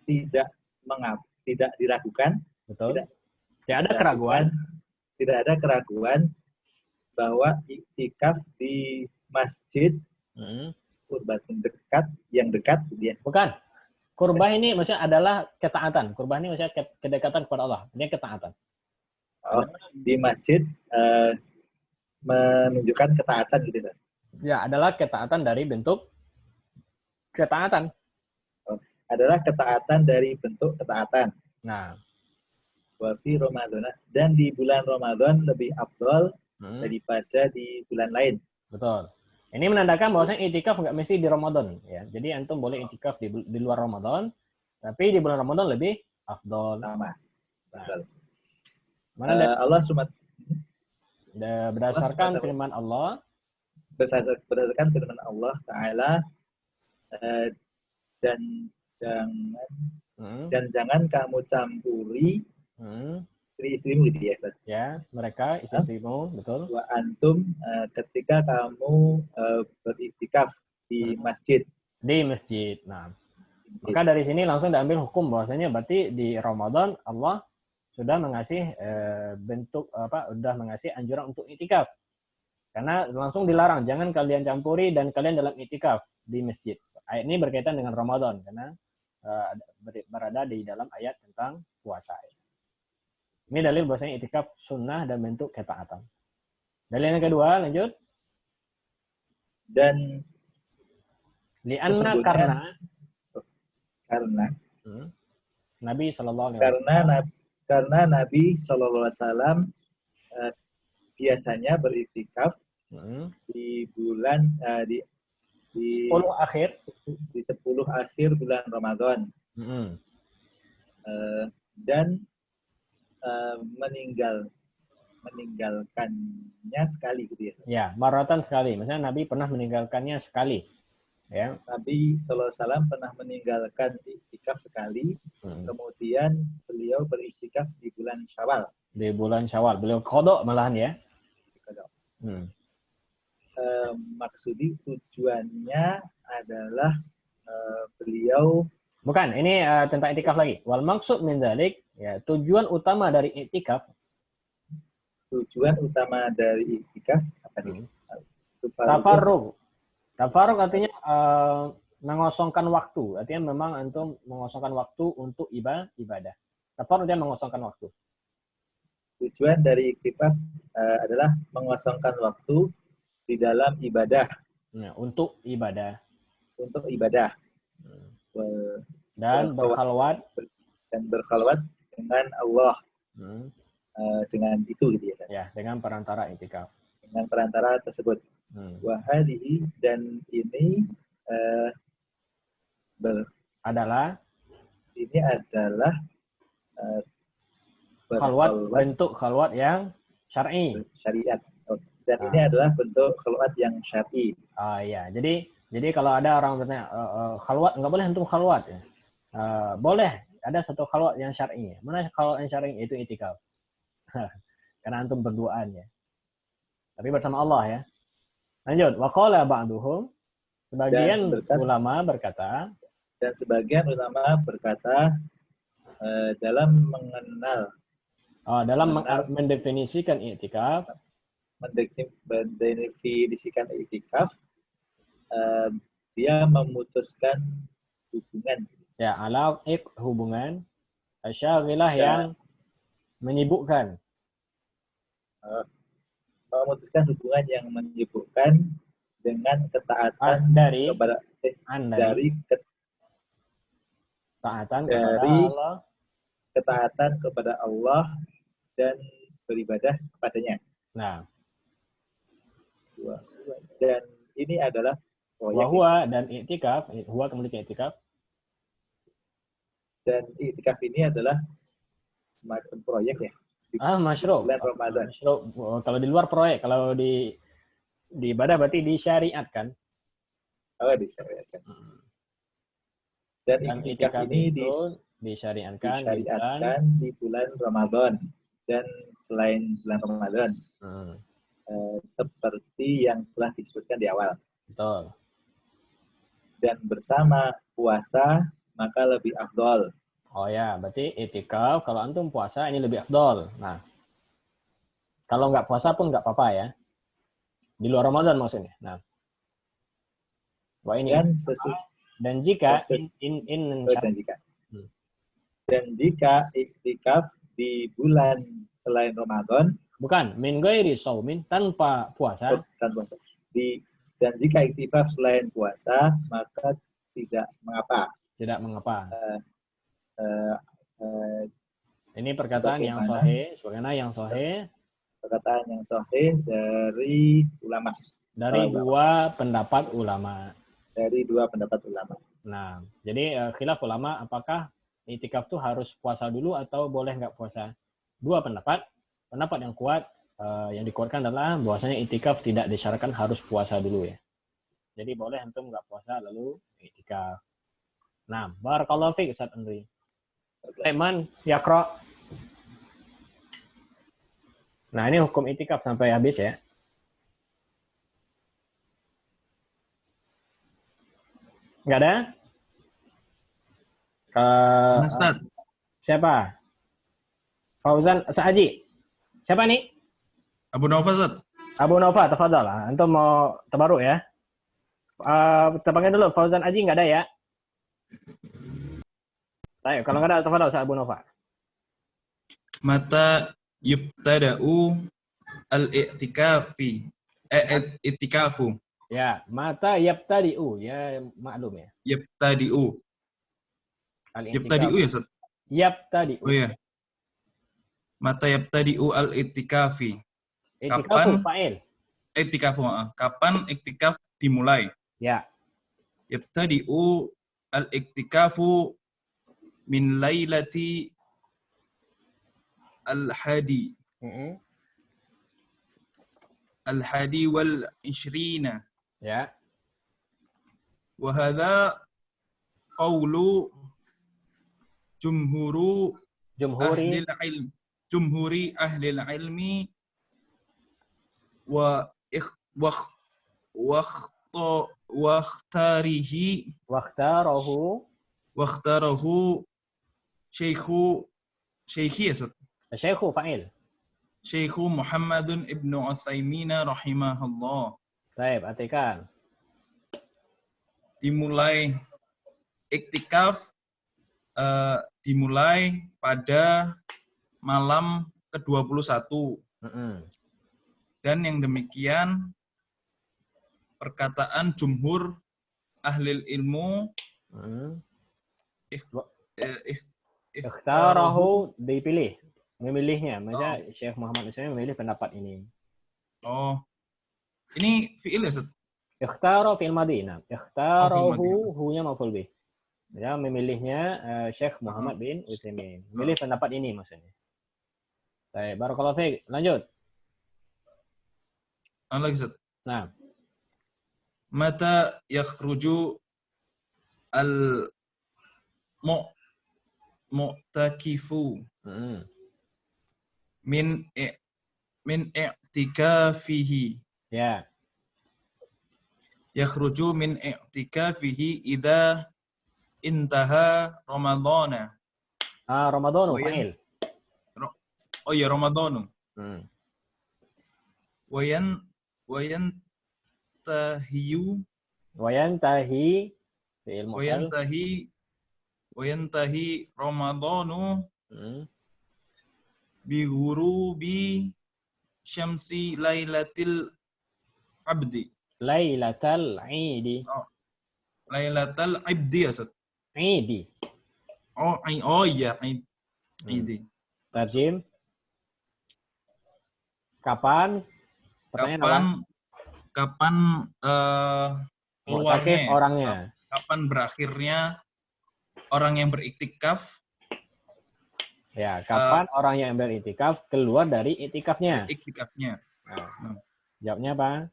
Tidak diragukan. Betul. Tidak ada keraguan. Tidak ada keraguan bahwa iktikaf di masjid kurbatun yang dekat dia. Bukan. Kurbah ini maksudnya adalah ketaatan. Kurbah ini maksudnya kedekatan kepada Allah. Ini ketaatan. Oh, di masjid menunjukkan ketaatan gitu kan? Ya, adalah ketaatan dari bentuk ketaatan. Oh, adalah ketaatan dari bentuk ketaatan. Nah. Wa fi Ramadan, dan di bulan Ramadan lebih afdal daripada di bulan lain. Betul. Ini menandakan bahwasanya itikaf nggak mesti di Ramadan ya. Jadi antum boleh itikaf di luar Ramadan, tapi di bulan Ramadan lebih afdal. Sama. Betul. Mana Allah SWT berdasarkan firman Allah. Berdasarkan firman Allah Ta'ala dan jangan kamu campuri istri-istrimu gitu ya Ustaz. Ya, mereka istri-istrimu, betul. Wa antum ketika kamu beriktikaf di masjid. Di masjid. Nah, maka dari sini langsung diambil hukum bahwasanya berarti di Ramadan Allah sudah mengasih sudah mengasih anjuran untuk iktikaf. Karena langsung dilarang, jangan kalian campuri dan kalian dalam iktikaf di masjid. Ayat ini berkaitan dengan Ramadan karena berada di dalam ayat tentang puasa. Ini dalil bahwasanya iktikaf sunnah dan bentuk ketaatan. Dalil yang kedua, lanjut. Dan lianna karena Nabi Shallallahu Alaihi Wasallam karena Nabi Shallallahu Alaihi Wasallam biasanya beriktikaf di bulan di 10 akhir bulan Ramadan dan meninggal meninggalkannya sekali gitu ya. Ya, maratan sekali. Maksudnya Nabi pernah meninggalkannya sekali. Ya. Nabi SAW pernah meninggalkan iktikaf sekali, kemudian beliau beriktikaf di bulan Syawal. Di bulan Syawal. Beliau qadha malahan ya. Maksudi tujuannya adalah beliau bukan, ini tentang iktikaf lagi. Wal maksud min dzalik, ya, tujuan utama dari iktikaf. Tujuan utama dari iktikaf apa nih? Tafarruq. Tafarruq artinya mengosongkan waktu. Artinya memang antum mengosongkan waktu untuk ibadah. Tafarruq dia mengosongkan waktu. Tujuan dari iktikaf adalah mengosongkan waktu di dalam ibadah. Ya, untuk ibadah. Untuk ibadah. Dan berkhalwat. Dan berkhalwat dengan Allah. Dengan itu gitu ya. Ya, dengan perantara iktikaf. Dengan perantara tersebut. Wahadihi, dan ini adalah khalwat, bentuk khalwat yang syar'i. Syariat. Dan ini adalah bentuk khalwat yang syar'i. Iya. Jadi kalau ada orang bertanya, khalwat nggak boleh antum khalwat ya? Boleh. Ada satu khalwat yang syar'i. Mana khalwat yang syar'i? Itu iktikaf. Karena antum berduaan ya. Tapi bersama Allah ya. Lanjut. Wa qala ba'duhum, sebagian ulama berkata, dan sebagian ulama berkata dalam mengenal mendefinisikan iktikaf, mendefinisikan iktikaf, dia memutuskan hubungan. Ya, ala'iq hubungan, asyaghilah yang menyibukkan. Memutuskan hubungan yang menyibukkan dengan ketaatan kepada Allah, ketaatan kepada Allah dan beribadah kepadanya. Nah, dan ini adalah huwa dan iktikaf, huwa kemudian iktikaf. Dan iktikaf ini adalah semacam proyek ya. Masyru'. Bulan Ramadan. Kalau di luar proyek, kalau di ibadah berarti disyariatkan. Oh, disyariatkan. Dan iktikaf ini disyariatkan di bulan Ramadan dan selain bulan Ramadan. Seperti yang telah disebutkan di awal. Betul. Dan bersama puasa maka lebih afdol. Oh ya, berarti iktikaf kalau antum puasa ini lebih afdol. Nah, kalau nggak puasa pun nggak apa-apa ya. Di luar Ramadan maksudnya. Nah, ini dan jika dan jika iktikaf di bulan selain Ramadan, bukan min ghairi shaumin, tanpa puasa. Dan jika iktikaf selain puasa maka tidak mengapa. Tidak mengapa. Ini perkataan yang sahih, sebagaimana yang sahih. Perkataan yang sahih dari ulama. Dari dua pendapat ulama. Dari dua pendapat ulama. Nah, jadi khilaf ulama apakah iktikaf itu harus puasa dulu atau boleh nggak puasa? Dua pendapat. Pendapat yang kuat, yang dikuatkan adalah bahwasanya iktikaf tidak disyaratkan harus puasa dulu ya. Jadi boleh antum nggak puasa lalu iktikaf. Nah, barakallahu fiik Ustaz Andri. Aiman, Yaqra. Nah, ini hukum iktikaf sampai habis ya. Nggak ada? Ustaz. Siapa? Fauzan Sa'aji. Siapa nih? Abu Nova, Ustaz. Abu Nova, tafadhal. Antum mau tabaruk ya? Terpanggil dulu, Fauzan Aji nggak ada ya? Ayo, kalau nggak ada, tafadhal Abu Nova. Mata yubtada'u al-i'tikafi. I'tikafu. Ya, mata yabtadi'u. Ya, maklum ya. Yabtadi'u. Yabtadi'u ya, Ustaz? Yabtadi'u. Oh ya. Mata yabtadi'u al-i'tikafi. I'tikafu fa'il. I'tikafu, kapan i'tikaf dimulai? Ya. Yabtadi'u al-i'tikafu min lailati al-hadi al-hadi wal 20. Ya. Wa hadha qawlu jumhuri ahli ilmi wa wakhtarahu Syekhi ya Ustaz? Syekhu fa'il. Syekhu Muhammadun ibnu Utsaimin rahimahullah. Baik, artikan. Dimulai iktikaf dimulai pada malam ke-21. Dan yang demikian perkataan jumhur ahli ilmu ikhtarahu dipilih, memilihnya. Maksudnya Syekh Muhammad Utsaimin memilih pendapat ini. Oh. Ini fi'il ya, Ustaz? Ikhtara fi'il madhi. Nah, ikhtarahu hunya maf'ul bih. Ya, memilihnya Syekh Muhammad bin Utsaimin. Memilih pendapat ini maksudnya. Baik, barakallahu fiik. Lanjut. Lagi, Ustaz. Nah. Mata yakhruju al-mu'takifu min i'tikafihi. Ya. Yakhruju min i'tikafihi idza intaha Ramadhana. Ramadhanu fa'il. Oh ya, Ramadhanu. Wayantahi Ramadhanu bi ghurubi syamsi lailatil abdi. Lailatal Idi. Lailatal Abdi ya, Ustaz? Idi. Oh iya, Idi. Tarjim. Kapan? Pertanyaan kapan keluarnya orangnya? Kapan berakhirnya orang yang beriktikaf? Ya, kapan orang yang beriktikaf keluar dari iktikafnya? Jawabnya apa?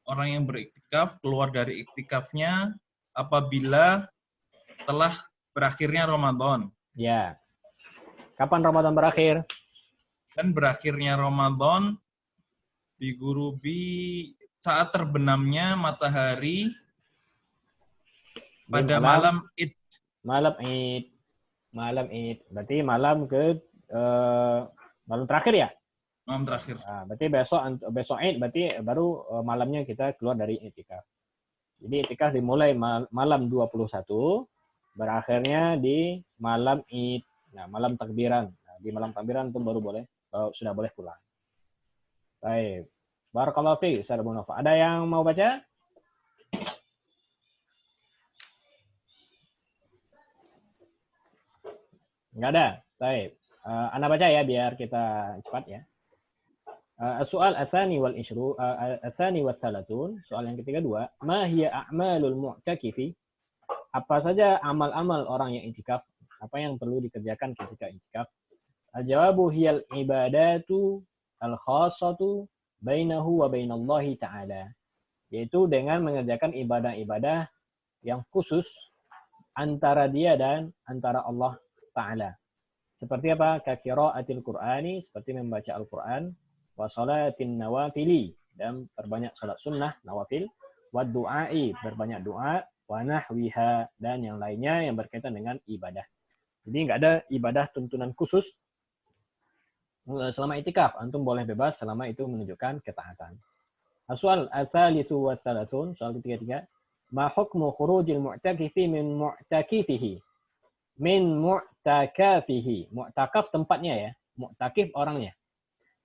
Orang yang beriktikaf keluar dari iktikafnya apabila telah berakhirnya Ramadan. Ya. Kapan Ramadan berakhir? Dan berakhirnya Ramadan bigurubi saat terbenamnya matahari pada malam Id. Malam Id. Berarti malam terakhir ya? Malam terakhir. Nah, berarti besok Id berarti baru malamnya kita keluar dari iktikaf. Jadi iktikaf dimulai malam 21, berakhirnya di malam Id. Nah, malam takbiran. Nah, di malam takbiran itu sudah boleh pulang. Baik. Barakallahu fiik, Ustaz Abu Naufal. Ada yang mau baca? Enggak ada. Baik. Anda baca ya biar kita cepat ya. Soal atsani wal salatun, soal yang ketiga dua, ma hiya a'malul mu'takifi? Apa saja amal-amal orang yang iktikaf? Apa yang perlu dikerjakan ketika iktikaf? Al-jawabu hiyal ibadatu al-khassatu bainahu wa bainallahi ta'ala. Yaitu dengan mengerjakan ibadah-ibadah yang khusus antara dia dan antara Allah Ta'ala. Seperti apa? Ka qiraatil Qur'ani, seperti membaca Al-Qur'an, wa salatin nawafili, dan perbanyak salat sunnah nawafil, wa du'ai, berbanyak doa, wa nahwiha, dan yang lainnya yang berkaitan dengan ibadah. Jadi nggak ada ibadah tuntunan khusus selama iktikaf. Antum boleh bebas selama itu menunjukkan ketaatan. Soal ats-tsalitsu wa tsalasun, soal ketiga, ma hukmu khurujil mu'takifi min mu'takifihi? Min mu'takafihi. Mu'takaf tempatnya ya, mu'takif orangnya.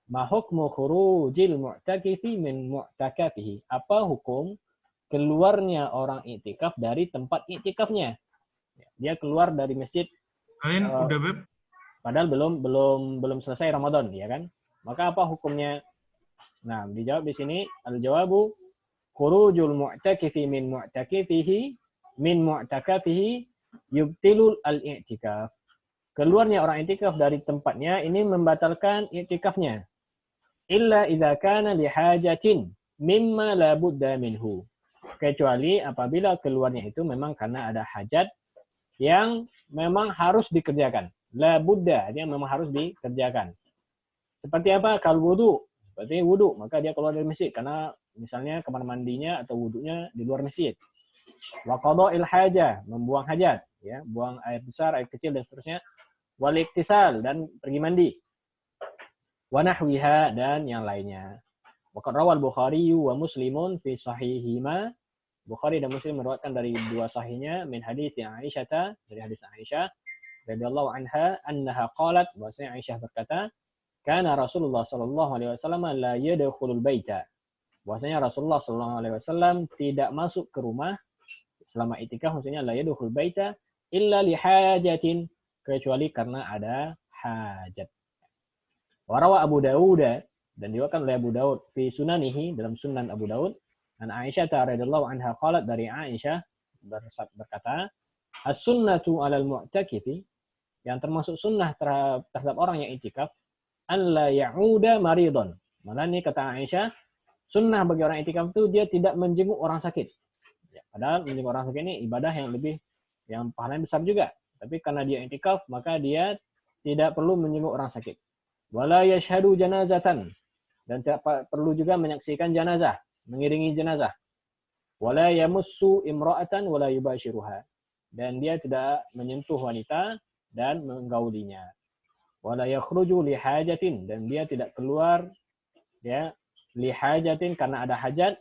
Ma hukmu khurujil mu'takifi min mu'takafihi? Apa hukum keluarnya orang iktikaf dari tempat iktikafnya? Dia keluar dari masjid. Kalian udah Beb? Padahal belum selesai Ramadan, ya kan? Maka apa hukumnya? Nah, dijawab di sini al-jawabu khurujul mu'takifi min mu'takifihi min mu'takafihi yubtilul al-i'tikaf. Keluarnya orang iktikaf dari tempatnya ini membatalkan iktikafnya. illa idza kana li hajatin mimma la budda minhu. Kecuali apabila keluarnya itu memang karena ada hajat yang memang harus dikerjakan. La budda, artinya memang harus dikerjakan. Seperti apa? Kalau wudu, seperti wudu, maka dia keluar dari masjid karena misalnya kamar mandinya atau wudunya di luar masjid. Wa qada'il hajah, membuang hajat, ya, buang air besar, air kecil dan seterusnya. Wal iktisal, dan pergi mandi. Wa nahwiha, dan yang lainnya. Wa qad rawal Bukhari wa Muslimun fi sahihima. Bukhari dan Muslim meriwayatkan dari dua sahihnya min hadits Aisyah, dari hadis Aisyah radhiyallahu anha annaha qalat, bahwasanya Aisyah berkata, kana Rasulullah sallallahu alaihi wasallam la yadkhulul baita. Bahwasanya Rasulullah sallallahu alaihi wasallam tidak masuk ke rumah selama itikaf, maksudnya la yadkhul baita illa li hajatin, kecuali karena ada hajat. Wa rawa Abu Dawud, dan diriwayatkan oleh Abu Daud fi sunanihi, dalam sunan Abu Daud, an Aisyah radhiyallahu anha qalat, dari Aisyah berkata, as-sunnatu 'alal mu'takifi, yang termasuk sunnah terhadap orang yang iktikaf, an la ya'uda maridon. Malah ini kata Aisyah, sunnah bagi orang iktikaf itu dia tidak menjenguk orang sakit. Ya, padahal menjenguk orang sakit ini ibadah yang pahalanya besar juga. Tapi karena dia iktikaf, maka dia tidak perlu menjenguk orang sakit. Wala yashhadu janazatan, dan tidak perlu juga menyaksikan jenazah, mengiringi jenazah. Wala yamussu imra'atan wala yubashiruha, dan dia tidak menyentuh wanita dan menggaulinya. Wala yakhruju li hajatin, dan dia tidak keluar, ya, li hajatin, karena ada hajat,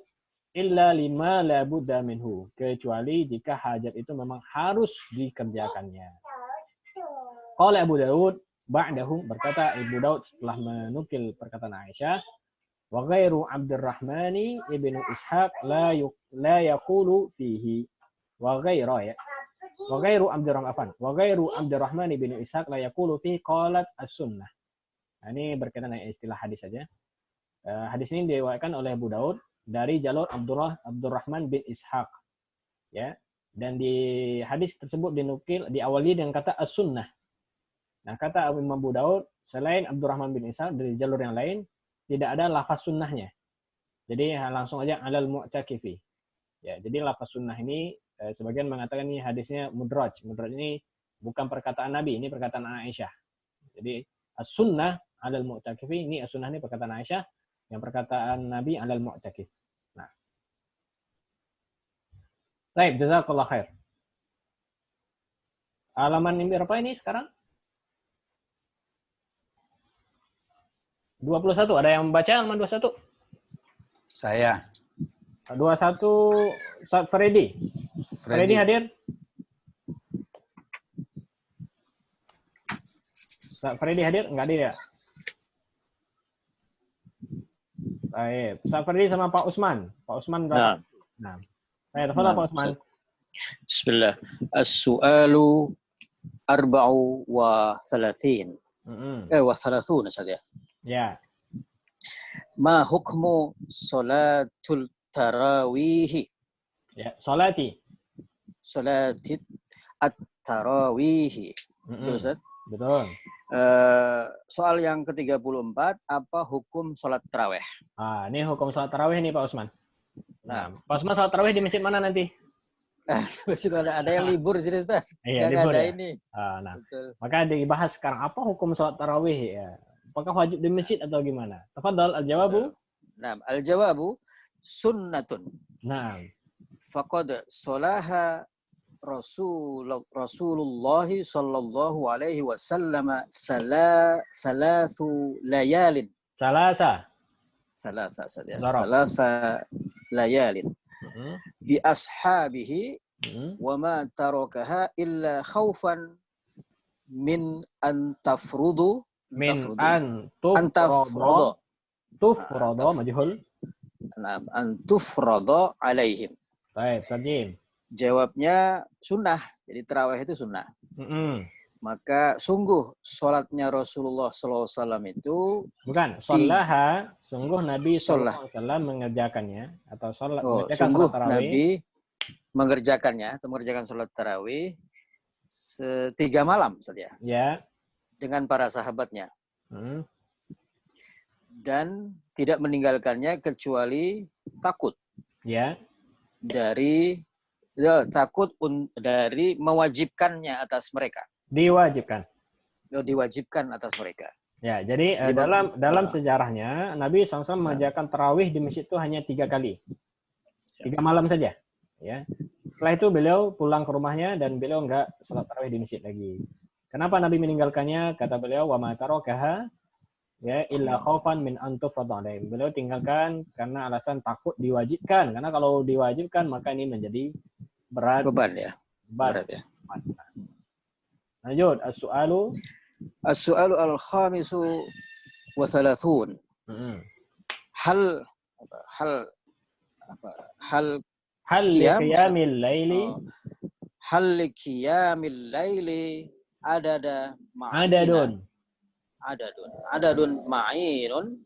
illa lima la budda minhu, kecuali jika hajat itu memang harus dikerjakannya. Qala Abu Daud ba'dahu, berkata Abu Daud setelah menukil perkataan Aisyah, wa ghairu Abdurrahmani ibnu Ishaq la yaqulu fihi, wa ghairu Abdurrahman ibnu Ishaq la yaqulu fihi qalat as-sunnah. Nah, ini berkaitan dengan istilah hadis saja. Hadis ini diriwayatkan oleh Abu Daud dari jalur Abdurrahman bin Ishaq, ya, dan di hadis tersebut dinukil diawali dengan kata as-sunnah. Nah, kata Imam Abu Daud, selain Abdurrahman bin Ishaq dari jalur yang lain tidak ada lafaz sunnahnya. Jadi langsung aja alal mu'takifi. Ya, jadi lafaz sunnah ini sebagian mengatakan ini hadisnya mudraj. Mudraj ini bukan perkataan Nabi, ini perkataan Aisyah. Jadi as-sunnah alal mu'takifi, ini as-sunnah ini perkataan Aisyah, yang perkataan Nabi alal mu'takif. Nah. Baik, jazakallah khair. Halaman ini berapa ini sekarang? 21. Ada yang membaca halaman 21? Saya. 21 Ustaz Freddy. Freddy hadir? Ustaz Freddy hadir? Enggak hadir ya? Baik. Ustaz Freddy sama Pak Usman. Pak Usman berapa? Nah. Baik, tafadhal Pak Usman. Bismillah. As-su'alu 34. Wa 30 saja. Ya. Ma hukmu salatul tarawih? Ya, salati at-tarawih. Betul, Ustaz? Betul. Soal yang ke-34, apa hukum salat tarawih? Ini hukum salat tarawih nih Pak Usman. Nah, Pak Usman salat tarawih di masjid mana nanti? Masjid ada yang libur di sini, Ustaz. Iya, yang libur ada ya? ini. Nah, maka dibahas sekarang apa hukum salat tarawih ya? Apakah wajib di masjid atau gimana? Tafadhal al-jawabu. Nah, al-jawabu sunnatun. Nah. Faqad salaha Rasulullah sallallahu alaihi wasallam thalathu layalin. Salasa layalin. Bi ashabihi wa ma tarakaha illa khawfan min an tafrudu tufrada majhul. Naam, an tufrada alaihim. Baik, tajim. Jawabnya sunnah. Jadi tarawih itu sunnah. Maka sungguh sholatnya Rasulullah SAW itu bukan sholaha, sungguh Nabi SAW mengerjakannya atau sholat sungguh Nabi mengerjakannya atau mengerjakan sholat tarawih 3 malam saja. Ya. Dengan para sahabatnya. dan tidak meninggalkannya kecuali takut. Ya. Dari mewajibkannya atas mereka. Diwajibkan atas mereka. Ya, jadi dalam sejarahnya Nabi SAW mengajarkan tarawih di masjid itu hanya 3 kali, 3 malam saja. Ya, setelah itu beliau pulang ke rumahnya dan beliau enggak salat tarawih di masjid lagi. Kenapa Nabi meninggalkannya? Kata beliau, wa ma tarakaha ya illa khaufan min an tufrada alaihim. Beliau tinggalkan karena alasan takut diwajibkan. Karena kalau diwajibkan maka ini menjadi berat. Beban ya. Berat ya. Lanjut, As-su'alu al-khamisu wa thalathun. Hal qiyamil laili adadun muayyanun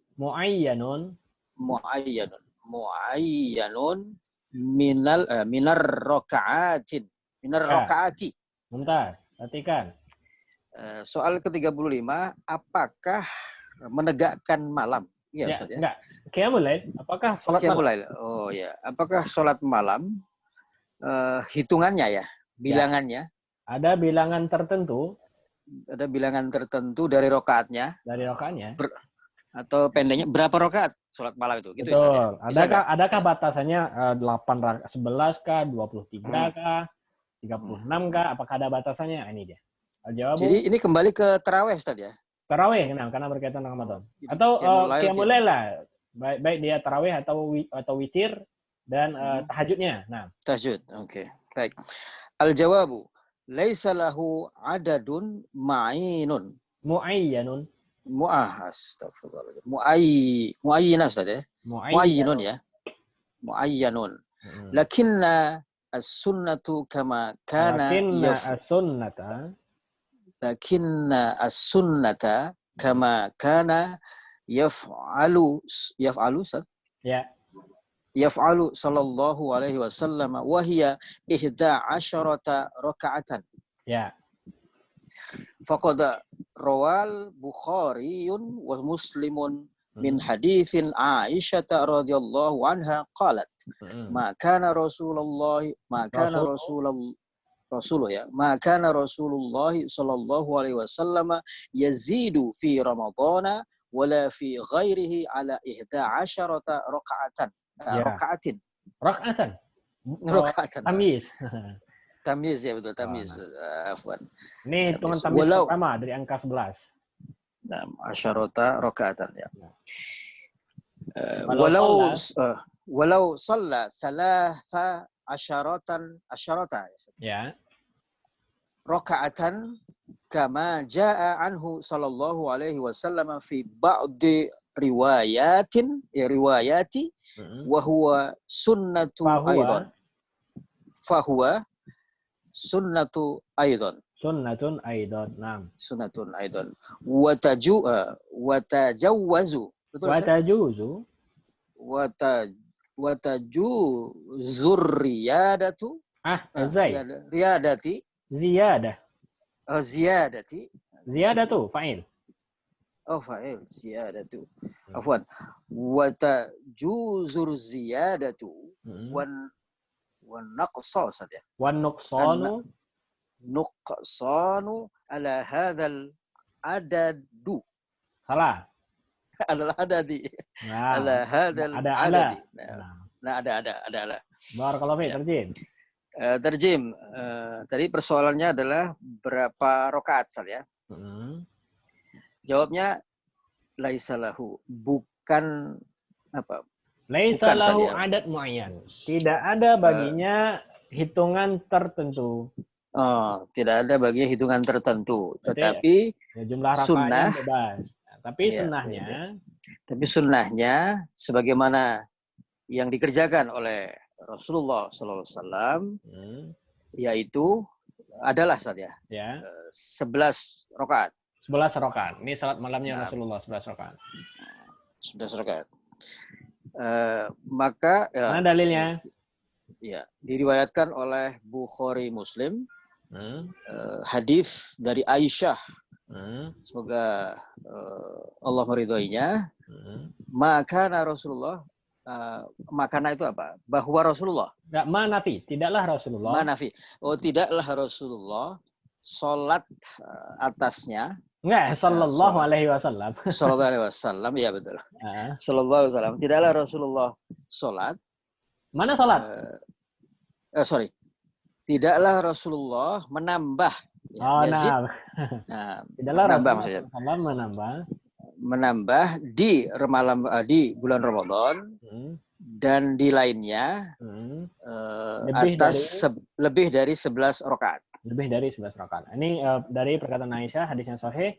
minar raka'ati. Bentar, perhatikan. Soal ke-35, apakah menegakkan malam? Iya, Ustaz ya. Enggak. Qiyamul lail, apakah salat malam? Oh ya, apakah salat malam hitungannya ya, bilangannya? Ada bilangan tertentu. Ada bilangan tertentu dari rokaatnya. Atau pendeknya berapa rokaat salat malam itu? Gitu, betul. Ya? Adakah batasannya 11 kah, 23 kah, 36 kah? Apakah ada batasannya? Ini dia. Jadi ini kembali ke tarawih, Ustaz ya? Tarawih, karena berkaitan dengan Ramadan. Atau qiyamul lail lah. Baik dia tarawih atau witir dan tahajudnya. Nah. Tahajud, oke. Baik. Al-jawabu, laisa lahu adadun ma'inun. Mu'ayyanun. Astagfirullah. Mu'ayyinah, Ustaz ya? Mu'ayyinun ya. Mu'ayyanun. Lakinna as-sunnatu kama kana Lakinna as-sunnata kama kana yaf'alu Ustaz? Ya. Yaf'alu sallallahu alaihi wasallam wa hiya 11 raka'atan. Ya. Faqad rawal Bukhariyun wa Muslimun min haditsin Aisyah radhiyallahu anha qalat ma kana Rasulullah sallallahu alaihi wasallam yazidu fi Ramadana wala fi ghairihi ala 11 raka'atan. Raka'atan. Tamyiz ya, betul, tamyiz. Afwan. Ini hitungan tamyiz pertama dari angka 11. Nah, asyarata raka'atan ya. Walau shalla thalatha asyarata ya. Raka'atan kama jaa anhu sallallahu alaihi wasallam fi ba'di riwayati wa huwa sunnatu aidan. Fahuwa sunnatun aidan. Naam. Sunnatun aidan. Wa tajawwazu. Betul? Wa tajuzur riyadatu. Riyadati. Ziyadah. Ziyadati. Ziyadatu fa'il. Oh, fa'il. Ziyadatu. Afwan. Wa tajuzur ziyadatu. Wan naqsa saja. Wan nuqsanu ala hadzal adadu. Salah. Ala adadi. Nah, ala hadzal adadi. Nah, ada. Barakallahu fiik, terjem. Terjem. Tadi persoalannya adalah berapa rakaat saja. Jawabnya laisa lahu, bukan apa? Laisa lahu adat muayyan. Tidak ada baginya hitungan tertentu. Oh, tidak ada baginya hitungan tertentu. Tetapi ya, jumlah sunnah bebas. Tapi ya, sunnahnya sebagaimana yang dikerjakan oleh Rasulullah SAW, yaitu adalah saja 11 rakaat. 11 rakaat. Ini salat malamnya Rasulullah 11 rakaat. 11 rakaat. Maka mana dalilnya? Ya, diriwayatkan oleh Bukhari Muslim hadis dari Aisyah, semoga Allah meridhoinya, maka Rasulullah, makana itu apa? Bahwa Rasulullah. Enggak, manafi, tidaklah Rasulullah. Manafi. Oh, tidaklah Rasulullah sholat atasnya. Enggak, sallallahu alaihi wasallam. Sallallahu alaihi wasallam, ya betul. Sallallahu alaihi wasallam. Tidaklah Rasulullah sholat. Mana sholat? Sorry. Tidaklah Rasulullah menambah. Ya, nah. Tidaklah Rasulullah menambah di bulan Ramadan dan di lainnya lebih dari 11 rakaat. Lebih dari 11 rakaat. Ini dari perkataan Aisyah, hadisnya sahih.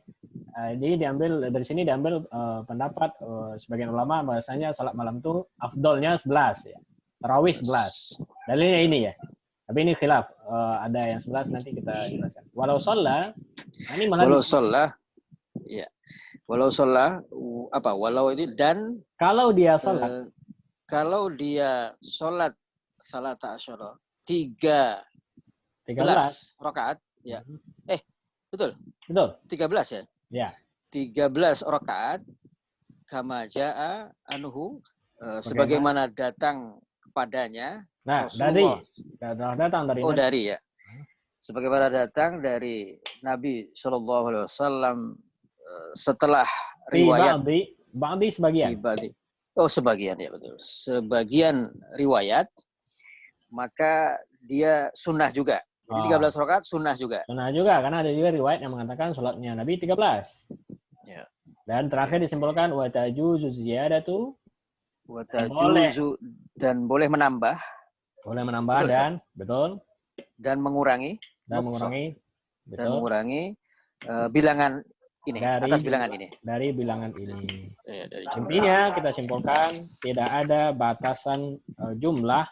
Dari sini diambil pendapat sebagian ulama bahasanya salat malam itu afdolnya 11 ya. Tarawih 11. Dalilnya ini ya. Tapi ini khilaf. Ada yang 11 nanti kita jelaskan. Walau sholat, ini malah ya. Walau sholat apa? Walau ini dan kalau dia sholat. Kalau dia sholat salata asyara 13 rakaat ya. Betul. 13 ya? Ya. 13 rakaat kama jaa anhu sebagaimana datang kepadanya. Nah, datang dari Nabi. Dari ya. Sebagaimana datang dari Nabi Shallallahu alaihi wasallam setelah riwayat Ba'di sebagian. Sebagian ya, betul. Sebagian riwayat, maka dia sunnah juga. Jadi 13 rakaat sunnah juga. Sunnah juga, karena ada juga riwayat yang mengatakan sholatnya Nabi 13. Ya. Dan terakhir disimpulkan wa tajuzu ziyadatu, dan boleh menambah. Boleh menambah, betul, dan betul. Dan mengurangi. Bilangan ini, atas bilangan ini. Dari bilangan ini. Intinya kita simpulkan tidak ada batasan jumlah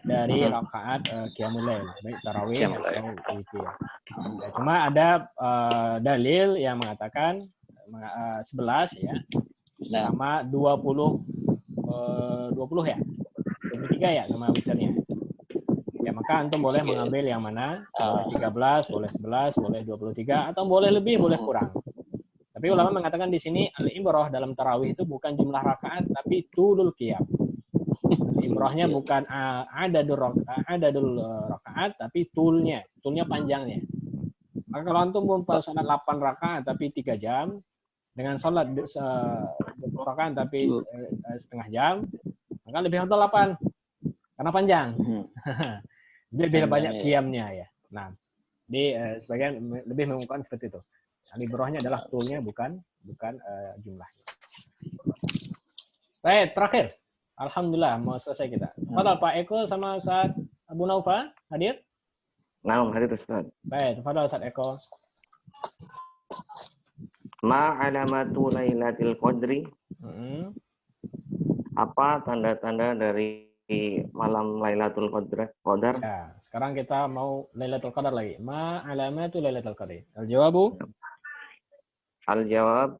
dari rakaat qiyamul lail, baik tarawih atau witir. Ya, cuma ada dalil yang mengatakan 11 ya, sama 20 ya, 23 ya sama witirnya. Ya, maka antum boleh mengambil yang mana, boleh 13, boleh 11, boleh 23, atau boleh lebih, boleh kurang. Tapi ulama mengatakan di sini al-ibrah dalam tarawih itu bukan jumlah rakaat, tapi tulul qiyam. Ibrahnya bukan adadul rakaat, tapi tulnya panjangnya. Maka kalau antum sholat 8 rakaat tapi 3 jam, dengan sholat 20 rakaat tapi setengah jam, maka lebih afdal 8 karena panjang. Lebih banyak qiyamnya ya. Nah, sebagian lebih mengungkapkan seperti itu. Al-ibrahnya adalah toolnya, bukan jumlahnya. Baik, terakhir. Alhamdulillah, mau selesai kita. Fadal Pak Eko sama Ustaz Abu Naufa hadir? Naam, hadir Ustaz. Baik, fadal Ustaz Eko. Ma alamatu lailatul qadri? Apa tanda-tanda dari malam Lailatul Qadar? Ya, sekarang kita mau Lailatul Qadar lagi. Ma alamatu Lailatul Qadar? Al-jawabu? Al-jawab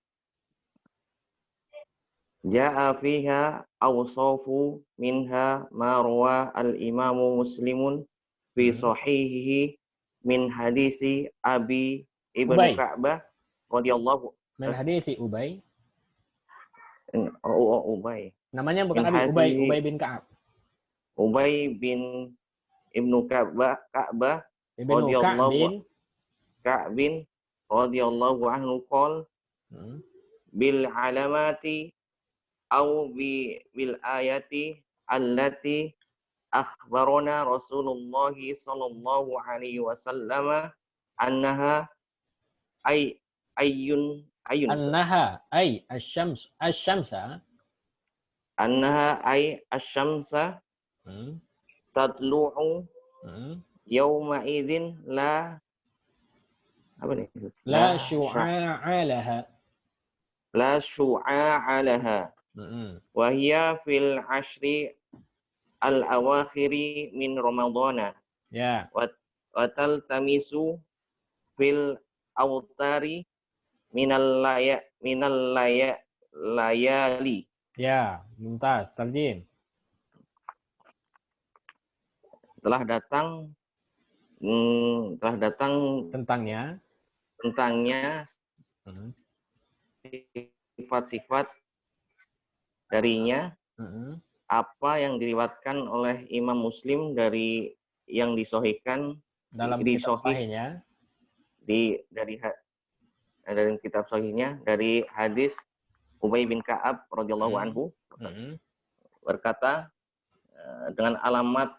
Ja'a fiha awsafu minha ma rawa al-imamu Muslimun fi sahihihi min hadisi Abi Ibnu Ka'bah radhiyallahu min hadisi Ubay. Ubay. Namanya bukan Abi, Ubay bin Ka'ab. Ubay bin Ibnu Ka'bah Ka'bin radhiyallahu anhu qol bil alamati aw bil ayati allati akhbarana Rasulullah sallallahu alaihi wasallam annaha annaha asy-syamsa tatlu'u yawma idzin la syu'a'a laha wa hiya fil ashri al awakhiri min ramadhana wa taltamisu fil awtari minal layali. Ya, mumtaz, tarjim. Telah datang telah datang tentangnya sifat-sifat darinya, apa yang diriwayatkan oleh Imam Muslim dari yang disohhikan dalam kitab sahihnya, dari kitab sahihnya dari hadis Ubay bin Ka'ab radhiyallahu anhu berkata, dengan alamat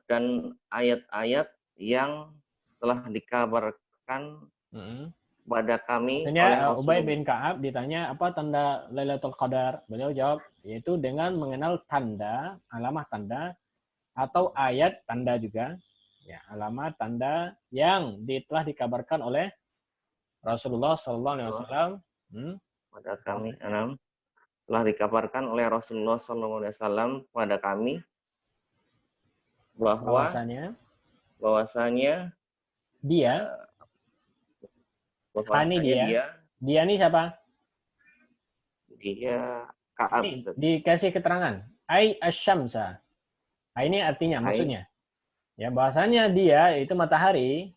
dan ayat-ayat yang telah dikabarkan pada kami oleh Ubay bin Ka'ab ditanya apa tanda Lailatul Qadar. Beliau jawab yaitu dengan mengenal tanda, alamat tanda atau ayat tanda juga. Ya, alamat tanda yang telah dikabarkan oleh Rasulullah sallallahu alaihi wasallam pada kami. Telah dikabarkan oleh Rasulullah sallallahu alaihi wasallam pada kami bahwasanya dia ini siapa? Dia Ka'ab. Dikasih keterangan. Ai asyamsa. Ini artinya maksudnya. Ya, bahasanya dia itu matahari.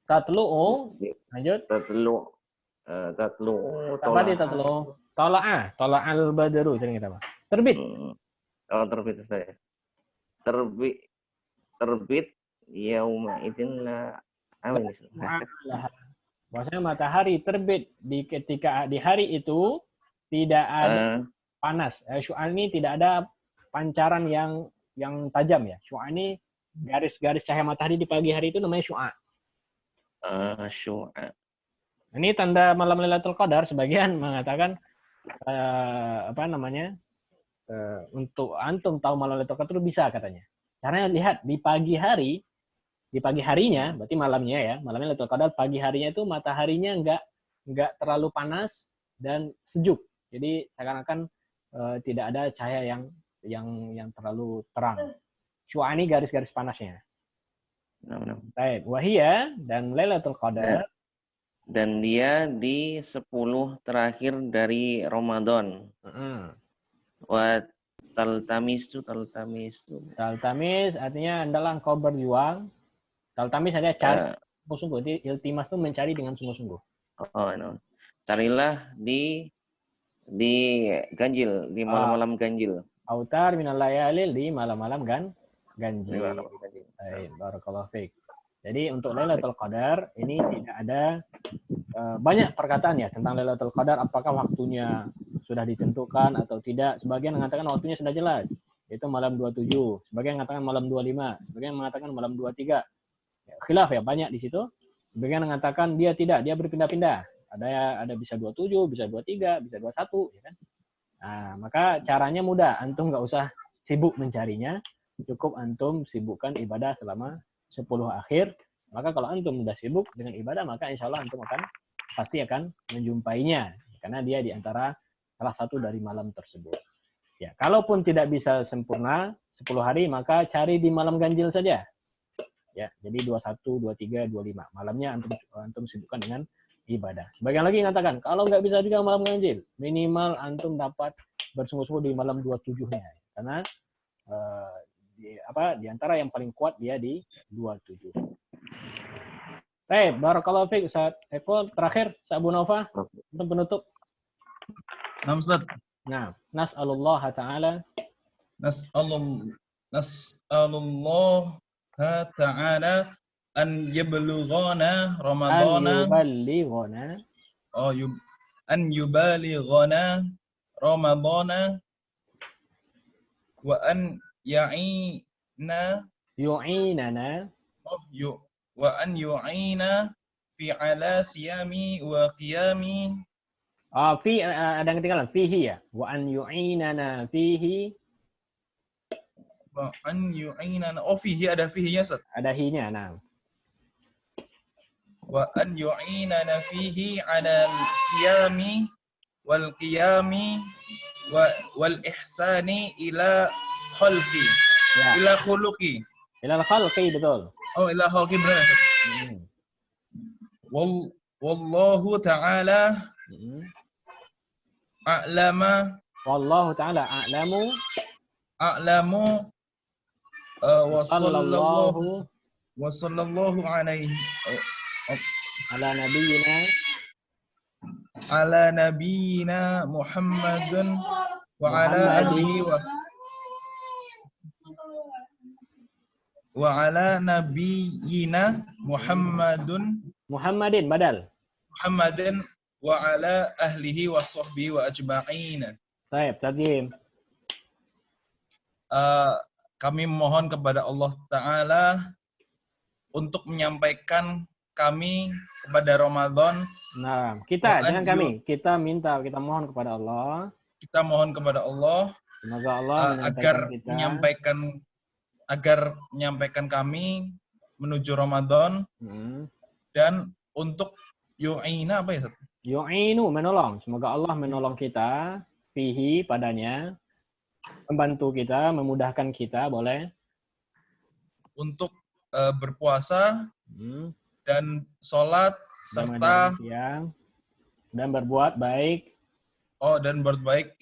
Tatlu'u. Lanjut. Tatlu'u. Apa di tatlu'u? Tala'al badru sering kita apa? Terbit. Terbit saya. Terbit yauma idzin la bahwasanya matahari terbit ketika di hari itu tidak ada panas. Syu'a ini tidak ada pancaran yang tajam ya. Syu'a ini garis-garis cahaya matahari di pagi hari itu namanya syu'a. Syu'a. Ini tanda malam Lailatul Qadar. Sebagian mengatakan untuk antum tahu malam Lailatul Qadar itu bisa katanya. Karena lihat di pagi harinya, berarti malamnya ya, malamnya Lailatul Qadar, pagi harinya itu mataharinya nggak terlalu panas dan sejuk. Jadi seakan-akan tidak ada cahaya yang terlalu terang. Syu'a ini garis-garis panasnya. Baik, wahia dan Lailatul Qadar. Dan dia di 10 terakhir dari Ramadan. Wa taltamis artinya adalah engkau berjuang. Taltamis artinya cari sungguh-sungguh. Jadi iltimas itu mencari dengan sungguh-sungguh. Carilah di ganjil, di malam-malam ganjil. Autar minal layalil, di malam-malam ganjil. Barakallahu fiik. Jadi untuk Lailatul Qadar ini tidak ada banyak perkataan ya tentang Lailatul Qadar, apakah waktunya sudah ditentukan atau tidak. Sebagian mengatakan waktunya sudah jelas, yaitu malam 27. Sebagian mengatakan malam 25. Sebagian mengatakan malam 23. Khilaf ya, banyak di situ. Sebagian mengatakan dia tidak, dia berpindah-pindah. Ada bisa 27, bisa 23, bisa 21, ya kan? Nah, maka caranya mudah, antum nggak usah sibuk mencarinya, cukup antum sibukkan ibadah selama 10 akhir. Maka kalau antum sudah sibuk dengan ibadah, maka insya Allah antum pasti akan menjumpainya, karena dia di antara salah satu dari malam tersebut. Ya, kalaupun tidak bisa sempurna 10 hari, maka cari di malam ganjil saja. Ya, jadi 21, 23, 25. Malamnya antum sibukkan dengan ibadah. Sebagian lagi mengatakan, kalau nggak bisa juga malam ganjil, minimal antum dapat bersungguh-sungguh di malam 27-nya. Karena di antara yang paling kuat dia di 27. Baik, barakallahu fiik Ustaz Eko. Terakhir, Ustaz Abu Naufah untuk penutup. Nah, Ustaz. Nah, nas'alullah ta'ala. Nas'alullah ta'ala an yablughana Ramadana. An yubalighana Ramadana wa an yu'inana fi ala siyami wa qiyami. Fi ada yang ketinggalan, fihi ya. Wa an yu'inana fihi. Wa an yu'inana. Oh, fihi ada fihinya, Ustaz. Ada hi-nya, nah. Wa an yu'inana fihi ala siyami wal qiyami wal ihsani ila khalqi. Ya. Ila khuluqi. Ila khalqi, betul. Oh, ila khalqi benar. Wallahu ta'ala a'lama. Wallahu ta'ala a'lamu wa sallallahu alaihi ala nabiyyina Muhammadun wa ala alihi wa ala nabiyyina Muhammadin badal. Muhammadin wa ala ahlihi wa sahbihi wa ajma'in. Baik, tarjim. Kami mohon kepada Allah Ta'ala untuk menyampaikan kami kepada Ramadan. Nah, kita jangan kami. Kita mohon kepada Allah. Kita mohon kepada Allah. Semoga Allah agar menyampaikan kami menuju Ramadan. Dan untuk yu'ina apa ya? Yu'inu, menolong. Semoga Allah menolong kita fihi padanya, membantu kita, memudahkan kita, boleh. Untuk berpuasa dan sholat serta dan berbuat baik. Dan berbuat baik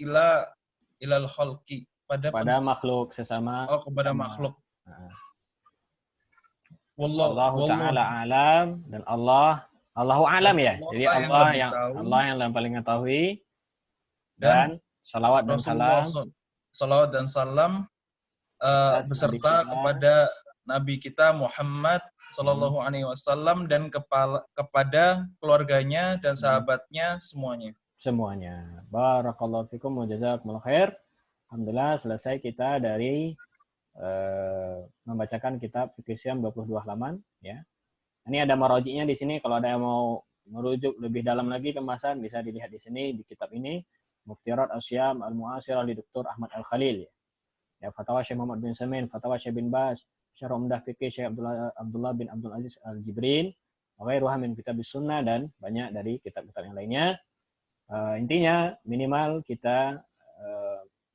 ilal khalqi pada makhluk sesama. Kepada makhluk. Wallahu ta'ala alam, dan Allahu alam ya. Jadi Allah yang paling mengetahui. Dan salawat dan salam beserta kepada Nabi kita Muhammad Sallallahu Alaihi Wasallam dan kepada keluarganya dan sahabatnya semuanya. Barakallahu fikum wa jazakumullah khair. Alhamdulillah selesai kita dari membacakan kitab Fiqh Syam 22 halaman ya. Ini ada maraji'nya di sini, kalau ada yang mau merujuk lebih dalam lagi pembahasan bisa dilihat di sini di kitab ini, Muftirat Asyam Al-Mu'asirah li Dr. Ahmad Al-Khalil ya. Ya, Fatwa Syekh Muhammad bin Samin, Fatwa Syekh bin Baz, Syarah Umdah Fiqih Syekh Abdullah bin Abdul Aziz Al-Jibrin, ghairuha min kitabis sunnah, dan banyak dari kitab-kitab yang lainnya. Intinya minimal kita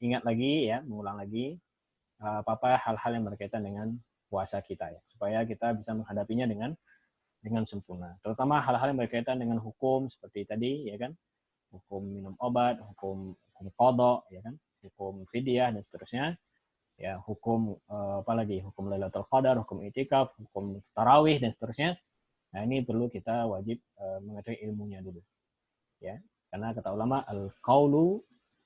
ingat lagi ya, mengulang lagi apa-apa hal-hal yang berkaitan dengan puasa kita ya, supaya kita bisa menghadapinya dengan sempurna. Terutama hal-hal yang berkaitan dengan hukum seperti tadi ya kan, hukum minum obat, hukum qada ya kan, hukum fidyah dan seterusnya. Ya, hukum apalagi hukum Lailatul Qadar, hukum itikaf, hukum tarawih dan seterusnya. Nah, ini perlu kita wajib mengetahui ilmunya dulu. Ya, karena kata ulama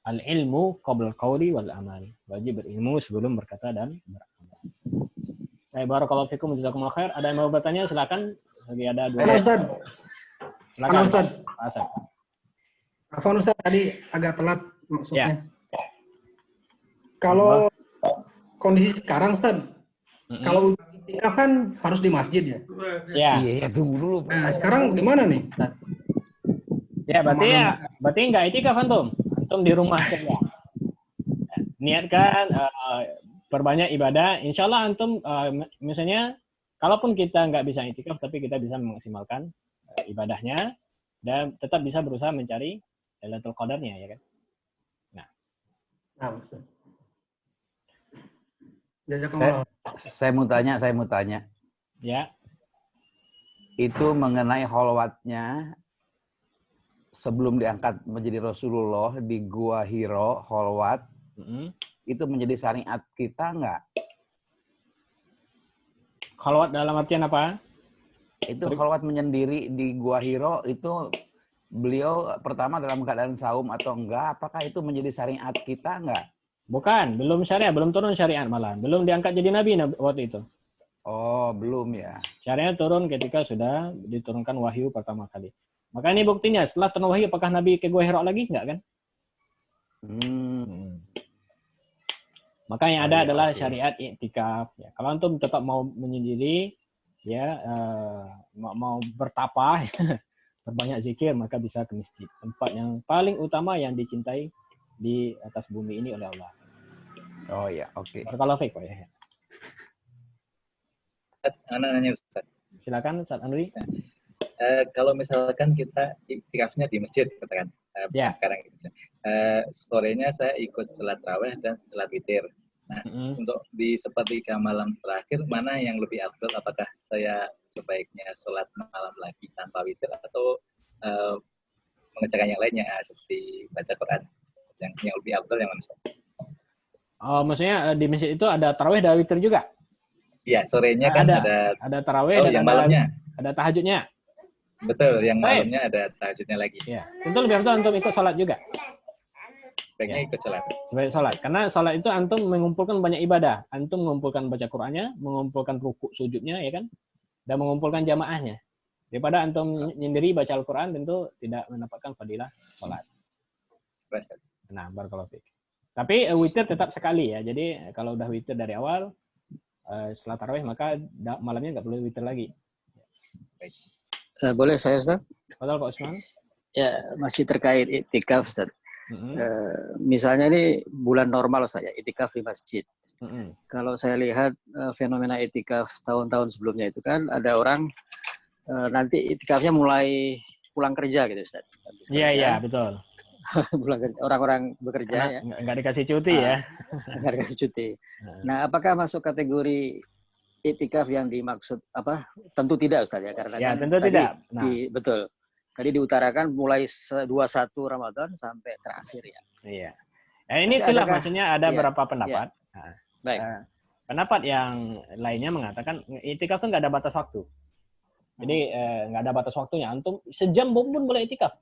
al-ilmu qabla al-qawli wal amal. Wajib berilmu sebelum berkata dan beramal. Baik, barakallahu fikum jazakumullah khair. Ada yang mau bertanya silakan. Lagi ada dua. Ustaz. Silakan Ustaz. Afwan Ustaz, tadi agak telat maksudnya. Ya. Kalau kondisi sekarang Ustaz, kalau itikaf kan harus di masjid ya? Iya, tunggu dulu. Nah, sekarang gimana nih Ustaz? Ya, berarti enggak itikaf antum di rumah saja. Niatkan perbanyak ibadah, insya Allah antum misalnya kalaupun kita nggak bisa itikaf tapi kita bisa memaksimalkan ibadahnya dan tetap bisa berusaha mencari Lailatul Qadarnya ya kan. Saya mau tanya. Ya. Itu mengenai kholwatnya sebelum diangkat menjadi Rasulullah di Gua Hiro, kholwat. Itu menjadi syariat kita nggak? Kholwat dalam artian apa? Itu kholwat menyendiri di Gua Hiro itu beliau pertama dalam keadaan saum atau enggak? Apakah itu menjadi syariat kita nggak? Bukan, belum syariat, belum turun syariat malah. Belum diangkat jadi nabi waktu itu. Oh, belum ya. Syariat turun ketika sudah diturunkan wahyu pertama kali. Maka ini buktinya, setelah turun wahyu apakah Nabi ke Gua Hiro lagi? Enggak kan? Maka yang ada adalah syariat iktikaf. Ya, kalau antum tetap mau menyendiri, ya mau bertapa, berbanyak zikir, maka bisa ke masjid. Tempat yang paling utama yang dicintai di atas bumi ini oleh Allah. Oh ya, oke. Barakallahu fiik, ya. Nanya Ustaz. Silakan Ustaz Andri. Kalau misalkan kita iktikafnya di masjid, katakan sekarang gitu. Sorenya saya ikut sholat raweh dan sholat witir. Nah, untuk di sepertiga malam terakhir, mana yang lebih afdal? Apakah saya sebaiknya sholat malam lagi tanpa witir atau mengerjakan yang lainnya seperti baca Quran? Yang lebih afdal yang mana? Oh, maksudnya di masjid itu ada tarawih dan witir juga? Iya, sorenya kan ada tarawih dan yang malamnya. Ada tahajudnya. Betul, yang malamnya ada tahajudnya lagi. Iya. Tentu lebih afdal antum ikut sholat juga. Sebaiknya ikut sholat. Sebaik sholat. Karena sholat itu antum mengumpulkan banyak ibadah. Antum mengumpulkan baca Qur'annya, mengumpulkan rukuk sujudnya, ya kan? Dan mengumpulkan jamaahnya. Daripada antum sendiri baca Al-Quran, tentu tidak mendapatkan fadilah sholat. Nah, barakallahu fiik. Tapi witir tetap sekali ya. Jadi kalau udah witir dari awal, setelah tarawih maka malamnya nggak perlu witir lagi. Baik. Boleh saya, Ustaz? Betul, Pak Usman? Ya, masih terkait iktikaf, Ustaz. Misalnya ini bulan normal saja, iktikaf di masjid. Kalau saya lihat fenomena iktikaf tahun-tahun sebelumnya itu kan ada orang nanti iktikafnya mulai pulang kerja gitu, Ustaz. Iya, betul. Orang-orang bekerja ya. Nggak dikasih cuti ya. Nggak dikasih cuti. Nah, apakah masuk kategori iktikaf yang dimaksud apa? Tentu tidak, Ustaz ya, karena ya, kan tentu tadi tidak. Betul. Tadi diutarakan mulai 21 Ramadan sampai terakhir ya. Iya. Nah, ini itulah maksudnya ada beberapa pendapat. Ya. Baik. Pendapat yang lainnya mengatakan iktikaf itu nggak ada batas waktu. Jadi nggak ada batas waktunya. Antum sejam pun boleh iktikaf.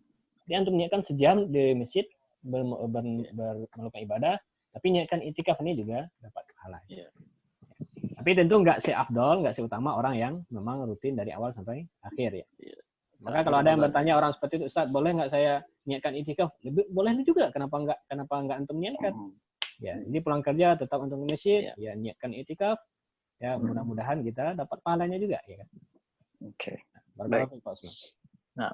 Jadi antum niatkan sejam di masjid melakukan ibadah, tapi niatkan iktikaf ini juga dapat pahala. Yeah. Tapi tentu nggak seafdol, nggak seutama orang yang memang rutin dari awal sampai akhir ya. Yeah. Maka kalau ada yang bertanya orang seperti itu, Ustaz, boleh nggak saya niatkan iktikaf? Boleh juga. Kenapa nggak antum niatkan? Ya, ini pulang kerja tetap antum ke masjid, ya niatkan iktikaf. Ya, mudah-mudahan kita dapat pahalanya juga, ya kan? Oke. Baik. Nah.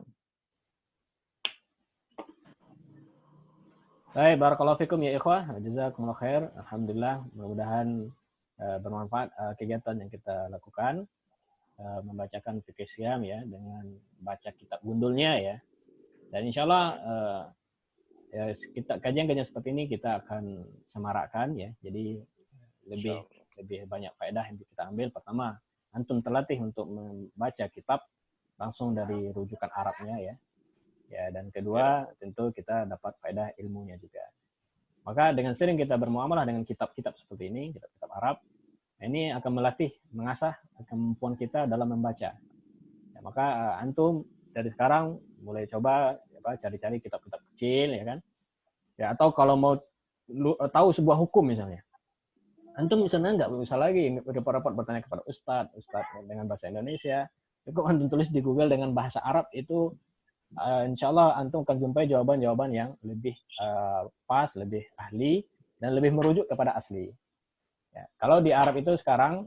Baik, barakallahu fikum ya ikhwah. Jazakumullah khair. Alhamdulillah, mudah-mudahan bermanfaat kegiatan yang kita lakukan. Membacakan fikih Syam ya dengan baca kitab gundulnya ya. Dan insyaallah ya kita kajian-kajian seperti ini kita akan semarakkan ya. Jadi lebih banyak faedah yang kita ambil. Pertama, antum terlatih untuk membaca kitab langsung dari rujukan Arabnya ya. Ya, dan kedua tentu kita dapat faedah ilmunya juga. Maka dengan sering kita bermuamalah dengan kitab-kitab seperti ini, kitab-kitab Arab, ini akan melatih, mengasah kemampuan kita dalam membaca. Ya, maka antum dari sekarang mulai coba cari-cari kitab-kitab kecil, ya kan? Ya, atau kalau mau tahu sebuah hukum misalnya, antum sebenarnya nggak usah lagi repot-repot bertanya kepada ustadz dengan bahasa Indonesia. Cukup antum tulis di Google dengan bahasa Arab itu, insya Allah antum akan jumpai jawaban-jawaban yang lebih pas, lebih ahli, dan lebih merujuk kepada asli. Ya, kalau di Arab itu sekarang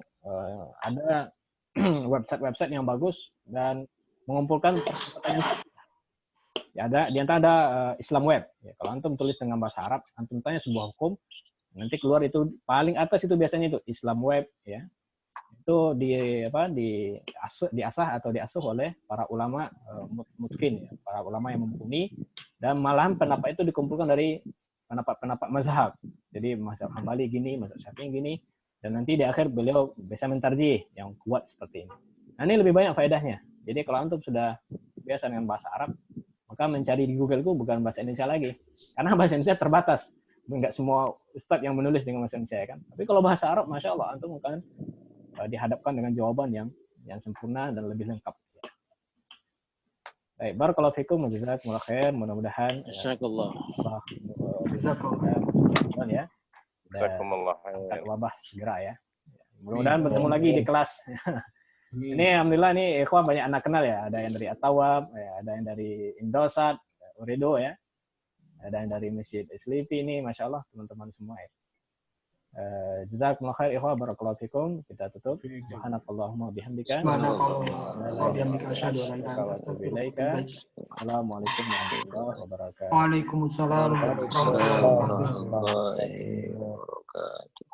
ada website-website yang bagus dan mengumpulkan pertanyaan. Ya, di antara ada Islam Web. Ya, kalau antum tulis dengan bahasa Arab, antum tanya sebuah hukum, nanti keluar itu paling atas itu biasanya itu Islam Web. Ya, itu diasah atau diasuh oleh para ulama mutqin, ya, para ulama yang mumpuni, dan malahan pendapat itu dikumpulkan dari pendapat mazhab. Jadi mazhab Hambali gini, mazhab Syafi'i gini, dan nanti di akhir beliau bisa mentarjih yang kuat seperti ini. Nah, ini lebih banyak faedahnya. Jadi kalau antum sudah biasa dengan bahasa Arab, maka mencari di Google itu bukan bahasa Indonesia lagi. Karena bahasa Indonesia terbatas. Enggak semua ustadz yang menulis dengan bahasa Indonesia kan. Tapi kalau bahasa Arab, Masya Allah, antum akan dihadapkan dengan jawaban yang sempurna dan lebih lengkap. Baik, barakallahu fikum, jazakumullah khair. Mudah-mudahan insyaallah ya. Jazakumullah khair. Wabah segera ya. Mudah-mudahan bertemu lagi di kelas. Ini alhamdulillah nih ikhwah banyak anak kenal ya. Ada yang dari At-Tawab, ya, ada yang dari Indosat, Urido ya. Ada yang dari Masjid Islifi ini, Masya Allah teman-teman semua ya. Jazakumullah khair ikhwah, barakallahu fikum. Kita tutup. Subhanakallahumma bihamdika. Subhanakallahumma bihamdika asyhadu an la ilaha illa anta. Assalamualaikum warahmatullahi wabarakatuh. Waalaikumsalam warahmatullahi wabarakatuh.